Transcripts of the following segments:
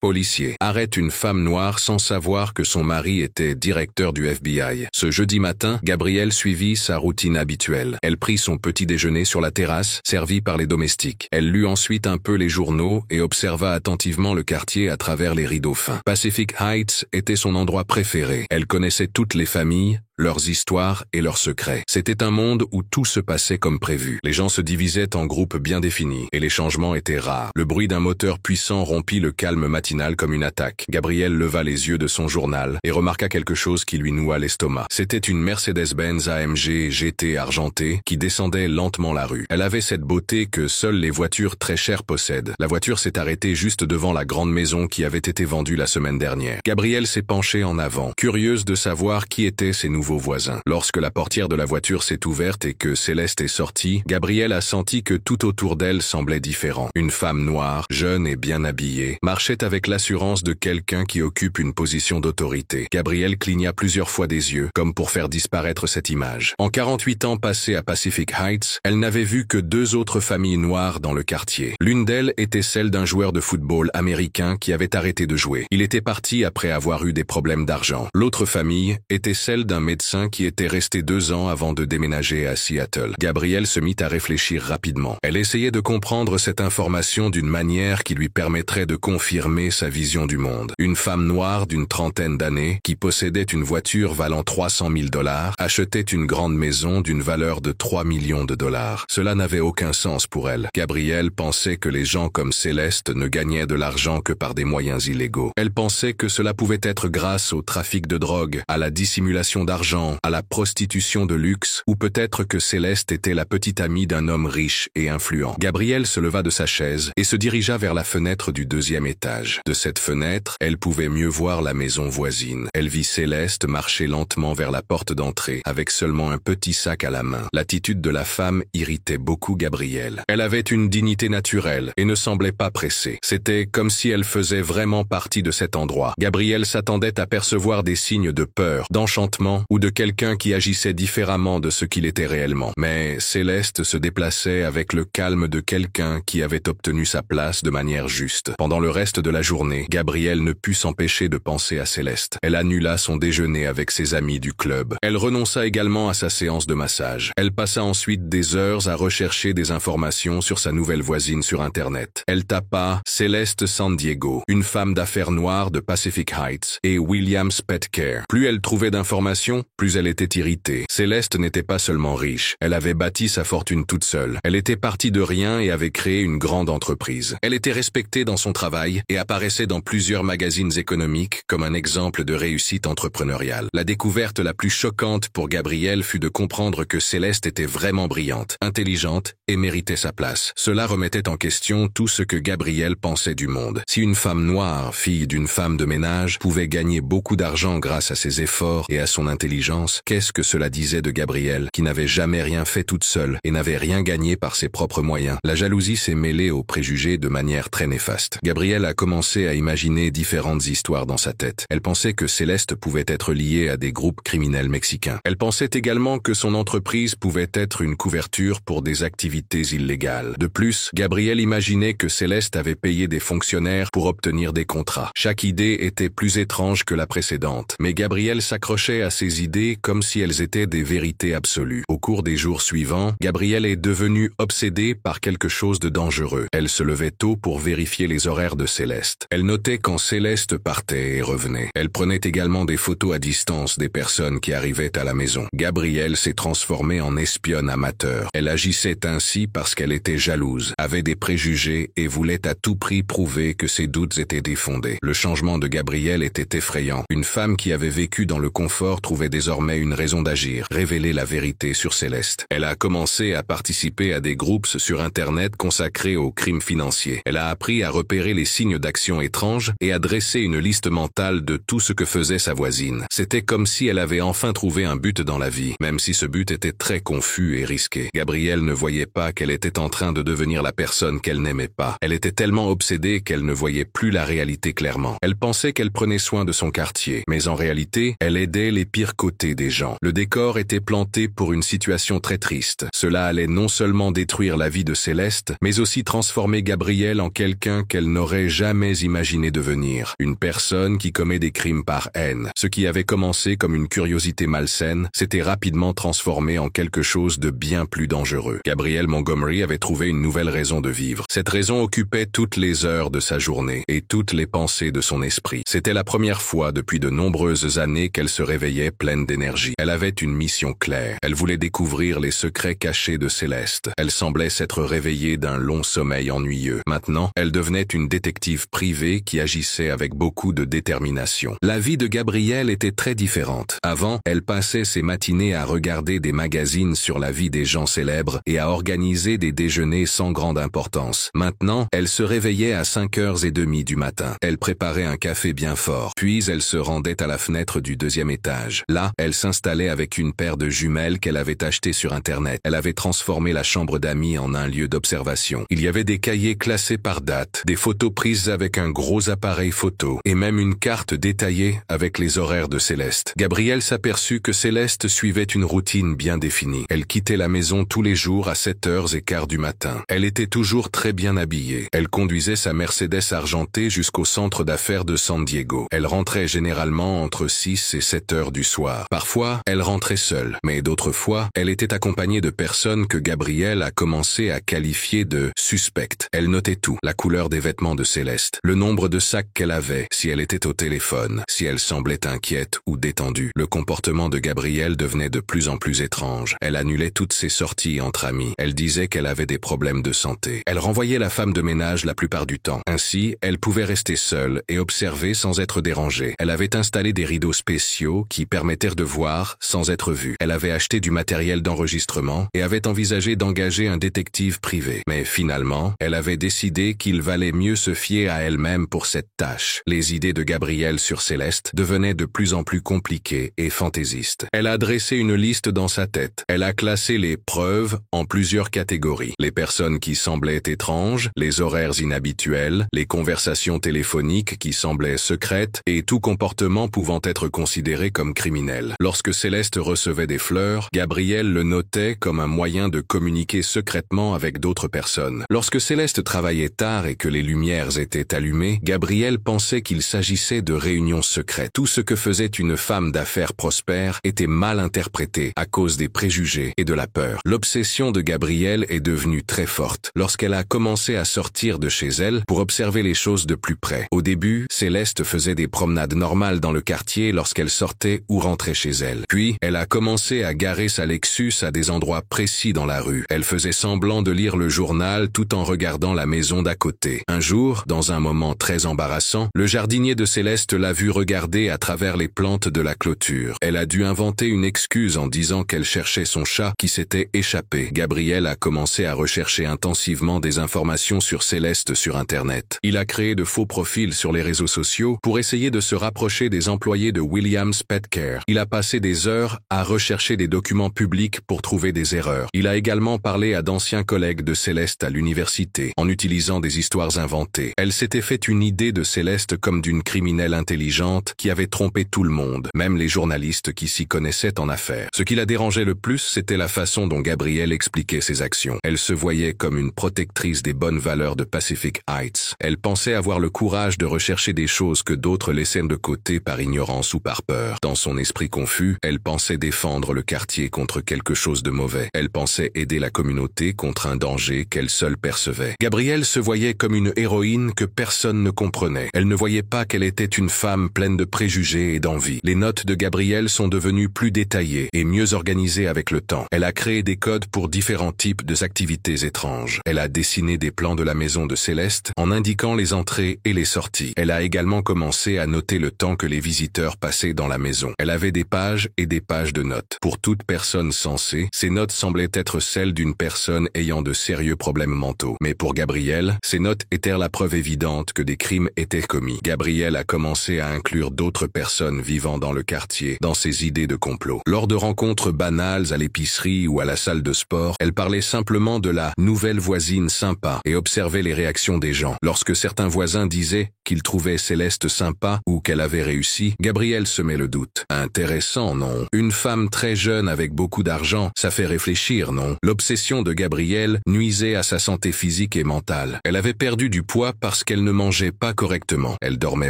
Policier arrête une femme noire sans savoir que son mari était directeur du FBI. Ce jeudi matin, Gabrielle suivit sa routine habituelle. Elle prit son petit déjeuner sur la terrasse, servi par les domestiques. Elle lut ensuite un peu les journaux et observa attentivement le quartier à travers les rideaux fins. Pacific Heights était son endroit préféré. Elle connaissait toutes les familles, leurs histoires et leurs secrets. C'était un monde où tout se passait comme prévu. Les gens se divisaient en groupes bien définis et les changements étaient rares. Le bruit d'un moteur puissant rompit le calme matinal comme une attaque. Gabrielle leva les yeux de son journal et remarqua quelque chose qui lui noua l'estomac. C'était une Mercedes-Benz AMG GT argentée qui descendait lentement la rue. Elle avait cette beauté que seules les voitures très chères possèdent. La voiture s'est arrêtée juste devant la grande maison qui avait été vendue la semaine dernière. Gabrielle s'est penchée en avant, curieuse de savoir qui étaient ces nouveaux voisins. Lorsque la portière de la voiture s'est ouverte et que Céleste est sortie, Gabrielle a senti que tout autour d'elle semblait différent. Une femme noire, jeune et bien habillée, marchait avec l'assurance de quelqu'un qui occupe une position d'autorité. Gabrielle cligna plusieurs fois des yeux, comme pour faire disparaître cette image. En 48 ans passés à Pacific Heights, elle n'avait vu que 2 autres familles noires dans le quartier. L'une d'elles était celle d'un joueur de football américain qui avait arrêté de jouer. Il était parti après avoir eu des problèmes d'argent. L'autre famille était celle d'un médecin qui était resté 2 ans avant de déménager à Seattle. Gabrielle se mit à réfléchir rapidement. Elle essayait de comprendre cette information d'une manière qui lui permettrait de confirmer sa vision du monde. Une femme noire d'une trentaine d'années, qui possédait une voiture valant 300 000 $, achetait une grande maison d'une valeur de 3 millions de $. Cela n'avait aucun sens pour elle. Gabrielle pensait que les gens comme Céleste ne gagnaient de l'argent que par des moyens illégaux. Elle pensait que cela pouvait être grâce au trafic de drogue, à la dissimulation d'argent, à la prostitution de luxe, ou peut-être que Céleste était la petite amie d'un homme riche et influent. Gabrielle se leva de sa chaise et se dirigea vers la fenêtre du 2e étage. De cette fenêtre, elle pouvait mieux voir la maison voisine. Elle vit Céleste marcher lentement vers la porte d'entrée, avec seulement un petit sac à la main. L'attitude de la femme irritait beaucoup Gabrielle. Elle avait une dignité naturelle et ne semblait pas pressée. C'était comme si elle faisait vraiment partie de cet endroit. Gabrielle s'attendait à percevoir des signes de peur, d'enchantement ou de quelqu'un qui agissait différemment de ce qu'il était réellement. Mais Céleste se déplaçait avec le calme de quelqu'un qui avait obtenu sa place de manière juste. Pendant le reste de la journée, Gabrielle ne put s'empêcher de penser à Céleste. Elle annula son déjeuner avec ses amis du club. Elle renonça également à sa séance de massage. Elle passa ensuite des heures à rechercher des informations sur sa nouvelle voisine sur Internet. Elle tapa Céleste San Diego, une femme d'affaires noire de Pacific Heights, et Williams Pet Care. Plus elle trouvait d'informations, plus elle était irritée. Céleste n'était pas seulement riche, elle avait bâti sa fortune toute seule. Elle était partie de rien et avait créé une grande entreprise. Elle était respectée dans son travail et apparaissait dans plusieurs magazines économiques comme un exemple de réussite entrepreneuriale. La découverte la plus choquante pour Gabrielle fut de comprendre que Céleste était vraiment brillante, intelligente et méritait sa place. Cela remettait en question tout ce que Gabrielle pensait du monde. Si une femme noire, fille d'une femme de ménage, pouvait gagner beaucoup d'argent grâce à ses efforts et à son intelligence, qu'est-ce que cela disait de Gabrielle, qui n'avait jamais rien fait toute seule et n'avait rien gagné par ses propres moyens? La jalousie s'est mêlée aux préjugés de manière très néfaste. Gabrielle a commencé à imaginer différentes histoires dans sa tête. Elle pensait que Céleste pouvait être liée à des groupes criminels mexicains. Elle pensait également que son entreprise pouvait être une couverture pour des activités illégales. De plus, Gabrielle imaginait que Céleste avait payé des fonctionnaires pour obtenir des contrats. Chaque idée était plus étrange que la précédente, mais Gabrielle s'accrochait à ces idées comme si elles étaient des vérités absolues. Au cours des jours suivants, Gabrielle est devenue obsédée par quelque chose de dangereux. Elle se levait tôt pour vérifier les horaires de Céleste. Elle notait quand Céleste partait et revenait. Elle prenait également des photos à distance des personnes qui arrivaient à la maison. Gabrielle s'est transformée en espionne amateur. Elle agissait ainsi parce qu'elle était jalouse, avait des préjugés et voulait à tout prix prouver que ses doutes étaient défondés. Le changement de Gabrielle était effrayant. Une femme qui avait vécu dans le confort trouvait désormais une raison d'agir, révéler la vérité sur Céleste. Elle a commencé à participer à des groupes sur Internet consacrés aux crimes financiers. Elle a appris à repérer les signes d'action étranges et à dresser une liste mentale de tout ce que faisait sa voisine. C'était comme si elle avait enfin trouvé un but dans la vie, même si ce but était très confus et risqué. Gabrielle ne voyait pas qu'elle était en train de devenir la personne qu'elle n'aimait pas. Elle était tellement obsédée qu'elle ne voyait plus la réalité clairement. Elle pensait qu'elle prenait soin de son quartier, mais en réalité, elle aidait les pires côté des gens. Le décor était planté pour une situation très triste. Cela allait non seulement détruire la vie de Céleste, mais aussi transformer Gabrielle en quelqu'un qu'elle n'aurait jamais imaginé devenir. Une personne qui commet des crimes par haine. Ce qui avait commencé comme une curiosité malsaine s'était rapidement transformé en quelque chose de bien plus dangereux. Gabrielle Montgomery avait trouvé une nouvelle raison de vivre. Cette raison occupait toutes les heures de sa journée et toutes les pensées de son esprit. C'était la première fois depuis de nombreuses années qu'elle se réveillait pleine d'énergie. Elle avait une mission claire. Elle voulait découvrir les secrets cachés de Céleste. Elle semblait s'être réveillée d'un long sommeil ennuyeux. Maintenant, elle devenait une détective privée qui agissait avec beaucoup de détermination. La vie de Gabrielle était très différente. Avant, elle passait ses matinées à regarder des magazines sur la vie des gens célèbres et à organiser des déjeuners sans grande importance. Maintenant, elle se réveillait à 5h30 du matin. Elle préparait un café bien fort. Puis elle se rendait à la fenêtre du deuxième étage. Là, elle s'installait avec une paire de jumelles qu'elle avait achetées sur Internet. Elle avait transformé la chambre d'amis en un lieu d'observation. Il y avait des cahiers classés par date, des photos prises avec un gros appareil photo et même une carte détaillée avec les horaires de Céleste. Gabrielle s'aperçut que Céleste suivait une routine bien définie. Elle quittait la maison tous les jours à 7h15 du matin. Elle était toujours très bien habillée. Elle conduisait sa Mercedes argentée jusqu'au centre d'affaires de San Diego. Elle rentrait généralement entre 6 et 7h du soir. Parfois, elle rentrait seule, mais d'autres fois, elle était accompagnée de personnes que Gabrielle a commencé à qualifier de suspectes. Elle notait tout, la couleur des vêtements de Céleste, le nombre de sacs qu'elle avait, si elle était au téléphone, si elle semblait inquiète ou détendue. Le comportement de Gabrielle devenait de plus en plus étrange. Elle annulait toutes ses sorties entre amis. Elle disait qu'elle avait des problèmes de santé. Elle renvoyait la femme de ménage la plupart du temps. Ainsi, elle pouvait rester seule et observer sans être dérangée. Elle avait installé des rideaux spéciaux qui permettaient de voir sans être vue. Elle avait acheté du matériel d'enregistrement et avait envisagé d'engager un détective privé. Mais finalement, elle avait décidé qu'il valait mieux se fier à elle-même pour cette tâche. Les idées de Gabrielle sur Céleste devenaient de plus en plus compliquées et fantaisistes. Elle a dressé une liste dans sa tête. Elle a classé les preuves en plusieurs catégories. Les personnes qui semblaient étranges, les horaires inhabituels, les conversations téléphoniques qui semblaient secrètes et tout comportement pouvant être considéré comme criminel. Lorsque Céleste recevait des fleurs, Gabrielle le notait comme un moyen de communiquer secrètement avec d'autres personnes. Lorsque Céleste travaillait tard et que les lumières étaient allumées, Gabrielle pensait qu'il s'agissait de réunions secrètes. Tout ce que faisait une femme d'affaires prospère était mal interprété à cause des préjugés et de la peur. L'obsession de Gabrielle est devenue très forte lorsqu'elle a commencé à sortir de chez elle pour observer les choses de plus près. Au début, Céleste faisait des promenades normales dans le quartier lorsqu'elle sortait ou rentrait chez elle. Puis, elle a commencé à garer sa Lexus à des endroits précis dans la rue. Elle faisait semblant de lire le journal tout en regardant la maison d'à côté. Un jour, dans un moment très embarrassant, le jardinier de Céleste l'a vue regarder à travers les plantes de la clôture. Elle a dû inventer une excuse en disant qu'elle cherchait son chat qui s'était échappé. Gabrielle a commencé à rechercher intensivement des informations sur Céleste sur Internet. Il a créé de faux profils sur les réseaux sociaux pour essayer de se rapprocher des employés de Williams Pet Care. Il a passé des heures à rechercher des documents publics pour trouver des erreurs. Il a également parlé à d'anciens collègues de Céleste à l'université, en utilisant des histoires inventées. Elle s'était fait une idée de Céleste comme d'une criminelle intelligente qui avait trompé tout le monde, même les journalistes qui s'y connaissaient en affaires. Ce qui la dérangeait le plus, c'était la façon dont Gabrielle expliquait ses actions. Elle se voyait comme une protectrice des bonnes valeurs de Pacific Heights. Elle pensait avoir le courage de rechercher des choses que d'autres laissaient de côté par ignorance ou par peur. Dans son esprit confus, elle pensait défendre le quartier contre quelque chose de mauvais. Elle pensait aider la communauté contre un danger qu'elle seule percevait. Gabrielle se voyait comme une héroïne que personne ne comprenait. Elle ne voyait pas qu'elle était une femme pleine de préjugés et d'envie. Les notes de Gabrielle sont devenues plus détaillées et mieux organisées avec le temps. Elle a créé des codes pour différents types d'activités étranges. Elle a dessiné des plans de la maison de Céleste en indiquant les entrées et les sorties. Elle a également commencé à noter le temps que les visiteurs passaient dans la maison. Elle avait des pages et des pages de notes. Pour toute personne sensée, ces notes semblaient être celles d'une personne ayant de sérieux problèmes mentaux. Mais pour Gabrielle, ces notes étaient la preuve évidente que des crimes étaient commis. Gabrielle a commencé à inclure d'autres personnes vivant dans le quartier dans ses idées de complot. Lors de rencontres banales à l'épicerie ou à la salle de sport, elle parlait simplement de la nouvelle voisine sympa et observait les réactions des gens. Lorsque certains voisins disaient qu'ils trouvaient Céleste sympa ou qu'elle avait réussi, Gabrielle semait le doute. À Intéressant, non? Une femme très jeune avec beaucoup d'argent, ça fait réfléchir, non? L'obsession de Gabrielle nuisait à sa santé physique et mentale. Elle avait perdu du poids parce qu'elle ne mangeait pas correctement. Elle dormait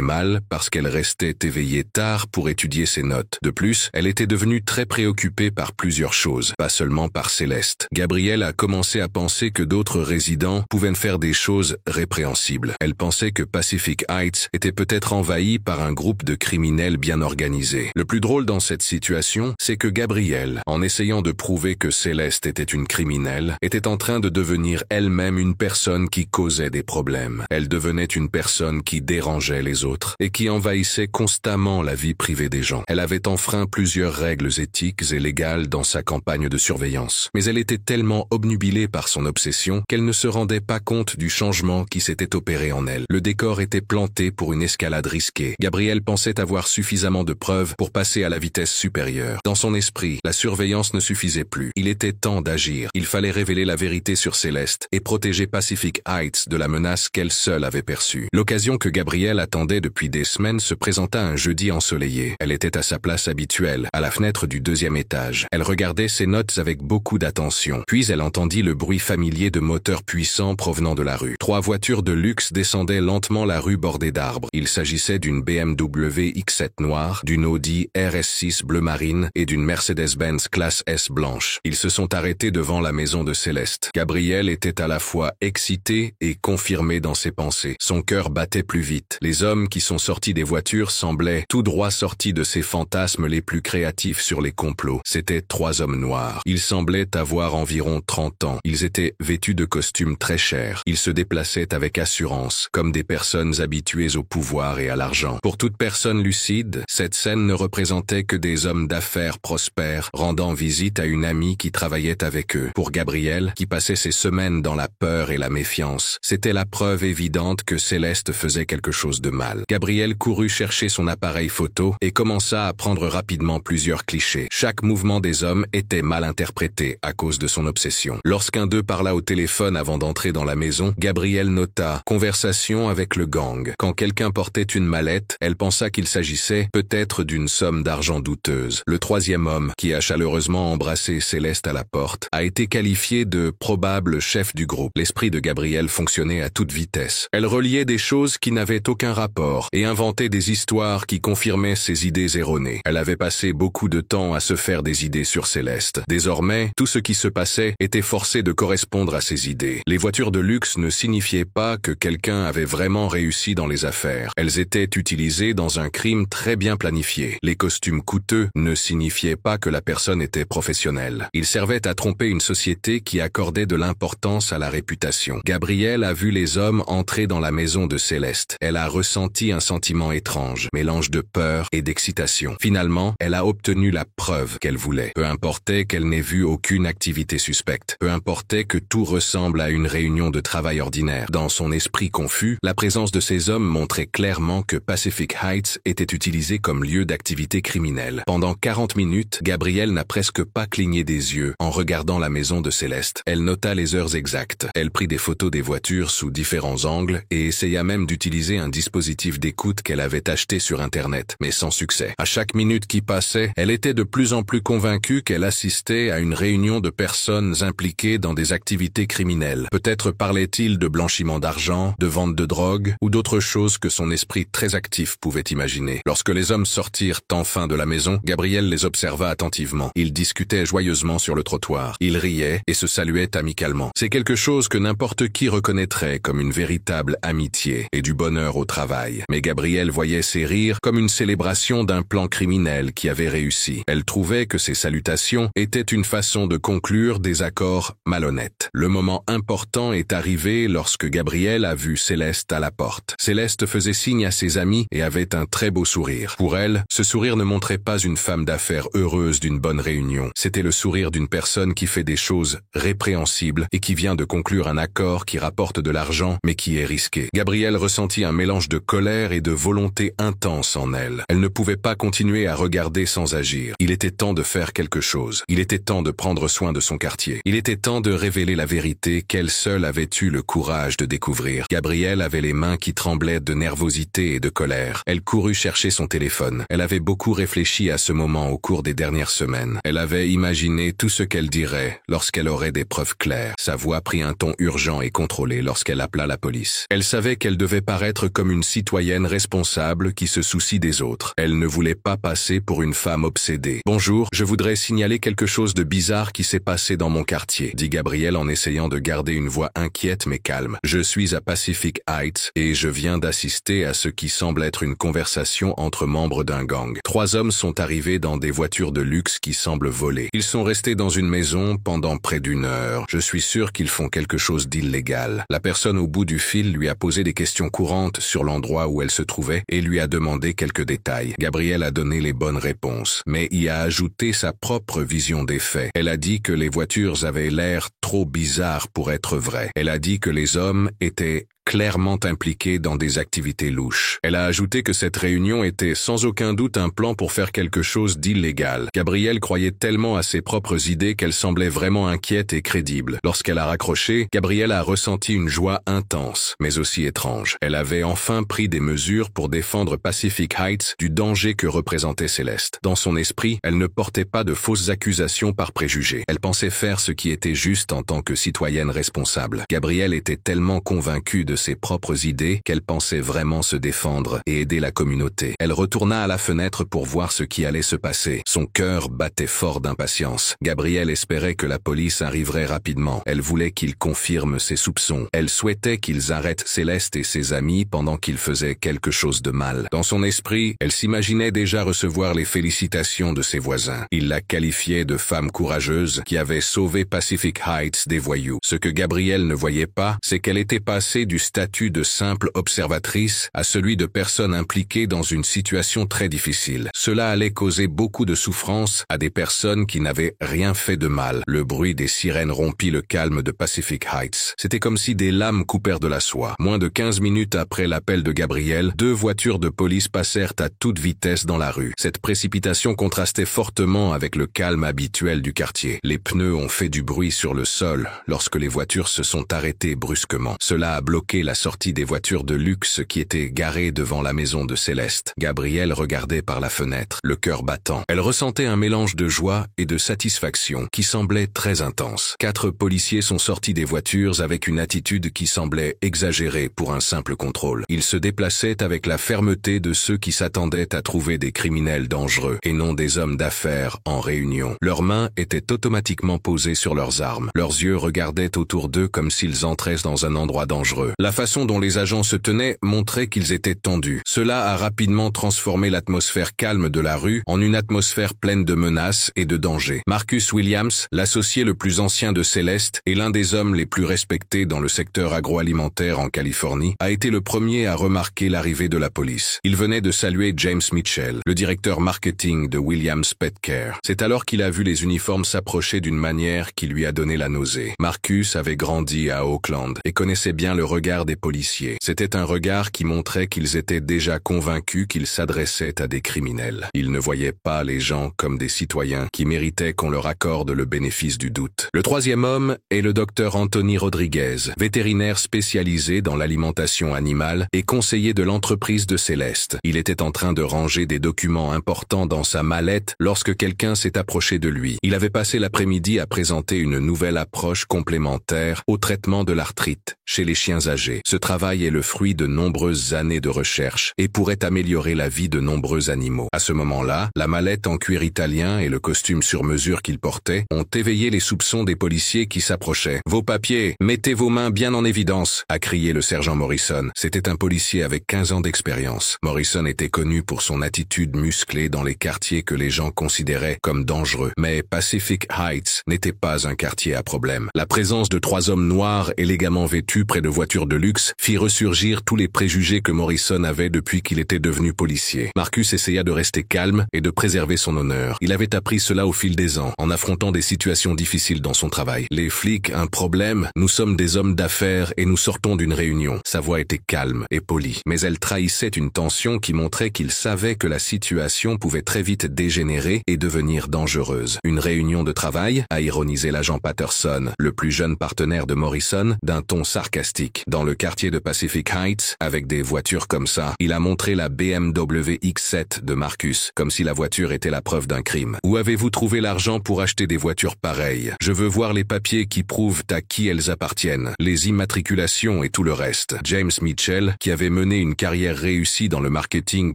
mal parce qu'elle restait éveillée tard pour étudier ses notes. De plus, elle était devenue très préoccupée par plusieurs choses, pas seulement par Céleste. Gabrielle a commencé à penser que d'autres résidents pouvaient faire des choses répréhensibles. Elle pensait que Pacific Heights était peut-être envahi par un groupe de criminels bien organisés. Le plus drôle dans cette situation, c'est que Gabrielle, en essayant de prouver que Céleste était une criminelle, était en train de devenir elle-même une personne qui causait des problèmes. Elle devenait une personne qui dérangeait les autres et qui envahissait constamment la vie privée des gens. Elle avait enfreint plusieurs règles éthiques et légales dans sa campagne de surveillance. Mais elle était tellement obnubilée par son obsession qu'elle ne se rendait pas compte du changement qui s'était opéré en elle. Le décor était planté pour une escalade risquée. Gabrielle pensait avoir suffisamment de preuves pour passer à la vitesse supérieure. Dans son esprit, la surveillance ne suffisait plus. Il était temps d'agir. Il fallait révéler la vérité sur Céleste et protéger Pacific Heights de la menace qu'elle seule avait perçue. L'occasion que Gabrielle attendait depuis des semaines se présenta un jeudi ensoleillé. Elle était à sa place habituelle, à la fenêtre du 2e étage. Elle regardait ses notes avec beaucoup d'attention. Puis elle entendit le bruit familier de moteurs puissants provenant de la rue. 3 voitures de luxe descendaient lentement la rue bordée d'arbres. Il s'agissait d'une BMW X7 noire, d'une Audi RS6 bleu marine et d'une Mercedes-Benz classe S blanche. Ils se sont arrêtés devant la maison de Céleste. Gabrielle était à la fois excitée et confirmée dans ses pensées. Son cœur battait plus vite. Les hommes qui sont sortis des voitures semblaient tout droit sortis de ses fantasmes les plus créatifs sur les complots. C'étaient 3 hommes noirs. Ils semblaient avoir environ 30 ans. Ils étaient vêtus de costumes très chers. Ils se déplaçaient avec assurance, comme des personnes habituées au pouvoir et à l'argent. Pour toute personne lucide, cette scène ne représentait que des hommes d'affaires prospères, rendant visite à une amie qui travaillait avec eux. Pour Gabrielle, qui passait ses semaines dans la peur et la méfiance, c'était la preuve évidente que Céleste faisait quelque chose de mal. Gabrielle courut chercher son appareil photo et commença à prendre rapidement plusieurs clichés. Chaque mouvement des hommes était mal interprété à cause de son obsession. Lorsqu'un d'eux parla au téléphone avant d'entrer dans la maison, Gabrielle nota « Conversation avec le gang ». Quand quelqu'un portait une mallette, elle pensa qu'il s'agissait peut-être d'une somme d'argent douteuse. Le 3e homme, qui a chaleureusement embrassé Céleste à la porte, a été qualifié de probable chef du groupe. L'esprit de Gabrielle fonctionnait à toute vitesse. Elle reliait des choses qui n'avaient aucun rapport et inventait des histoires qui confirmaient ses idées erronées. Elle avait passé beaucoup de temps à se faire des idées sur Céleste. Désormais, tout ce qui se passait était forcé de correspondre à ses idées. Les voitures de luxe ne signifiaient pas que quelqu'un avait vraiment réussi dans les affaires. Elles étaient utilisées dans un crime très bien planifié. Les costumes coûteux ne signifiaient pas que la personne était professionnelle. Ils servaient à tromper une société qui accordait de l'importance à la réputation. Gabrielle a vu les hommes entrer dans la maison de Céleste. Elle a ressenti un sentiment étrange, mélange de peur et d'excitation. Finalement, elle a obtenu la preuve qu'elle voulait. Peu importait qu'elle n'ait vu aucune activité suspecte. Peu importait que tout ressemble à une réunion de travail ordinaire. Dans son esprit confus, la présence de ces hommes montrait clairement que Pacific Heights était utilisé comme lieu d'activité criminelle. Pendant 40 minutes, Gabrielle n'a presque pas cligné des yeux en regardant la maison de Céleste. Elle nota les heures exactes. Elle prit des photos des voitures sous différents angles et essaya même d'utiliser un dispositif d'écoute qu'elle avait acheté sur Internet, mais sans succès. À chaque minute qui passait, elle était de plus en plus convaincue qu'elle assistait à une réunion de personnes impliquées dans des activités criminelles. Peut-être parlait-il de blanchiment d'argent, de vente de drogue ou d'autres choses que son esprit très actif pouvait imaginer. Lorsque les hommes sortirent enfin de la maison, Gabrielle les observa attentivement. Ils discutaient joyeusement sur le trottoir. Ils riaient et se saluaient amicalement. C'est quelque chose que n'importe qui reconnaîtrait comme une véritable amitié et du bonheur au travail. Mais Gabrielle voyait ces rires comme une célébration d'un plan criminel qui avait réussi. Elle trouvait que ces salutations étaient une façon de conclure des accords malhonnêtes. Le moment important est arrivé lorsque Gabrielle a vu Céleste à la porte. Céleste faisait signe à ses amis et avait un très beau sourire. Pour elle, ce sourire ne montrait pas une femme d'affaires heureuse d'une bonne réunion. C'était le sourire d'une personne qui fait des choses répréhensibles et qui vient de conclure un accord qui rapporte de l'argent mais qui est risqué. Gabrielle ressentit un mélange de colère et de volonté intense en elle. Elle ne pouvait pas continuer à regarder sans agir. Il était temps de faire quelque chose. Il était temps de prendre soin de son quartier. Il était temps de révéler la vérité qu'elle seule avait eu le courage de découvrir. Gabrielle avait les mains qui tremblaient de nervosité et de colère. Elle courut chercher son téléphone. Elle avait beaucoup beaucoup réfléchi à ce moment au cours des dernières semaines. Elle avait imaginé tout ce qu'elle dirait lorsqu'elle aurait des preuves claires. Sa voix prit un ton urgent et contrôlé lorsqu'elle appela la police. Elle savait qu'elle devait paraître comme une citoyenne responsable qui se soucie des autres. Elle ne voulait pas passer pour une femme obsédée. « Bonjour, je voudrais signaler quelque chose de bizarre qui s'est passé dans mon quartier, » dit Gabrielle en essayant de garder une voix inquiète mais calme. « Je suis à Pacific Heights et je viens d'assister à ce qui semble être une conversation entre membres d'un gang. 3 hommes sont arrivés dans des voitures de luxe qui semblent voler. Ils sont restés dans une maison pendant près d'1 heure. Je suis sûr qu'ils font quelque chose d'illégal. » La personne au bout du fil lui a posé des questions courantes sur l'endroit où elle se trouvait et lui a demandé quelques détails. Gabrielle a donné les bonnes réponses, mais y a ajouté sa propre vision des faits. Elle a dit que les voitures avaient l'air trop bizarres pour être vraies. Elle a dit que les hommes étaient clairement impliquée dans des activités louches. Elle a ajouté que cette réunion était sans aucun doute un plan pour faire quelque chose d'illégal. Gabrielle croyait tellement à ses propres idées qu'elle semblait vraiment inquiète et crédible. Lorsqu'elle a raccroché, Gabrielle a ressenti une joie intense, mais aussi étrange. Elle avait enfin pris des mesures pour défendre Pacific Heights du danger que représentait Céleste. Dans son esprit, elle ne portait pas de fausses accusations par préjugés. Elle pensait faire ce qui était juste en tant que citoyenne responsable. Gabrielle était tellement convaincue de ses propres idées qu'elle pensait vraiment se défendre et aider la communauté. Elle retourna à la fenêtre pour voir ce qui allait se passer. Son cœur battait fort d'impatience. Gabrielle espérait que la police arriverait rapidement. Elle voulait qu'ils confirment ses soupçons. Elle souhaitait qu'ils arrêtent Céleste et ses amis pendant qu'ils faisaient quelque chose de mal. Dans son esprit, elle s'imaginait déjà recevoir les félicitations de ses voisins. Ils la qualifiaient de femme courageuse qui avait sauvé Pacific Heights des voyous. Ce que Gabrielle ne voyait pas, c'est qu'elle était passée du statut de simple observatrice à celui de personne impliquée dans une situation très difficile. Cela allait causer beaucoup de souffrance à des personnes qui n'avaient rien fait de mal. Le bruit des sirènes rompit le calme de Pacific Heights. C'était comme si des lames coupèrent de la soie. Moins de 15 minutes après l'appel de Gabrielle, 2 voitures de police passèrent à toute vitesse dans la rue. Cette précipitation contrastait fortement avec le calme habituel du quartier. Les pneus ont fait du bruit sur le sol lorsque les voitures se sont arrêtées brusquement. Cela a bloqué la sortie des voitures de luxe qui étaient garées devant la maison de Céleste. Gabrielle regardait par la fenêtre, le cœur battant. Elle ressentait un mélange de joie et de satisfaction qui semblait très intense. 4 policiers sont sortis des voitures avec une attitude qui semblait exagérée pour un simple contrôle. Ils se déplaçaient avec la fermeté de ceux qui s'attendaient à trouver des criminels dangereux et non des hommes d'affaires en réunion. Leurs mains étaient automatiquement posées sur leurs armes. Leurs yeux regardaient autour d'eux comme s'ils entraient dans un endroit dangereux. La façon dont les agents se tenaient montrait qu'ils étaient tendus. Cela a rapidement transformé l'atmosphère calme de la rue en une atmosphère pleine de menaces et de dangers. Marcus Williams, l'associé le plus ancien de Céleste et l'un des hommes les plus respectés dans le secteur agroalimentaire en Californie, a été le premier à remarquer l'arrivée de la police. Il venait de saluer James Mitchell, le directeur marketing de Williams Pet Care. C'est alors qu'il a vu les uniformes s'approcher d'une manière qui lui a donné la nausée. Marcus avait grandi à Oakland et connaissait bien le regard des policiers. C'était un regard qui montrait qu'ils étaient déjà convaincus qu'ils s'adressaient à des criminels. Ils ne voyaient pas les gens comme des citoyens qui méritaient qu'on leur accorde le bénéfice du doute. Le 3e homme est le docteur Anthony Rodriguez, vétérinaire spécialisé dans l'alimentation animale et conseiller de l'entreprise de Céleste. Il était en train de ranger des documents importants dans sa mallette lorsque quelqu'un s'est approché de lui. Il avait passé l'après-midi à présenter une nouvelle approche complémentaire au traitement de l'arthrite chez les chiens âgés. Ce travail est le fruit de nombreuses années de recherche et pourrait améliorer la vie de nombreux animaux. À ce moment-là, la mallette en cuir italien et le costume sur mesure qu'il portait ont éveillé les soupçons des policiers qui s'approchaient. « Vos papiers, mettez vos mains bien en évidence !» a crié le sergent Morrison. C'était un policier avec 15 ans d'expérience. Morrison était connu pour son attitude musclée dans les quartiers que les gens considéraient comme dangereux. Mais Pacific Heights n'était pas un quartier à problème. La présence de 3 hommes noirs élégamment vêtus près de voitures de luxe fit ressurgir tous les préjugés que Morrison avait depuis qu'il était devenu policier. Marcus essaya de rester calme et de préserver son honneur. Il avait appris cela au fil des ans, en affrontant des situations difficiles dans son travail. « Les flics, un problème, nous sommes des hommes d'affaires et nous sortons d'une réunion. » Sa voix était calme et polie, mais elle trahissait une tension qui montrait qu'il savait que la situation pouvait très vite dégénérer et devenir dangereuse. « Une réunion de travail ?» a ironisé l'agent Patterson, le plus jeune partenaire de Morrison, d'un ton sarcastique. dans le quartier de Pacific Heights, avec des voitures comme ça. Il a montré la BMW X7 de Marcus, comme si la voiture était la preuve d'un crime. Où avez-vous trouvé l'argent pour acheter des voitures pareilles? Je veux voir les papiers qui prouvent à qui elles appartiennent, les immatriculations et tout le reste. James Mitchell, qui avait mené une carrière réussie dans le marketing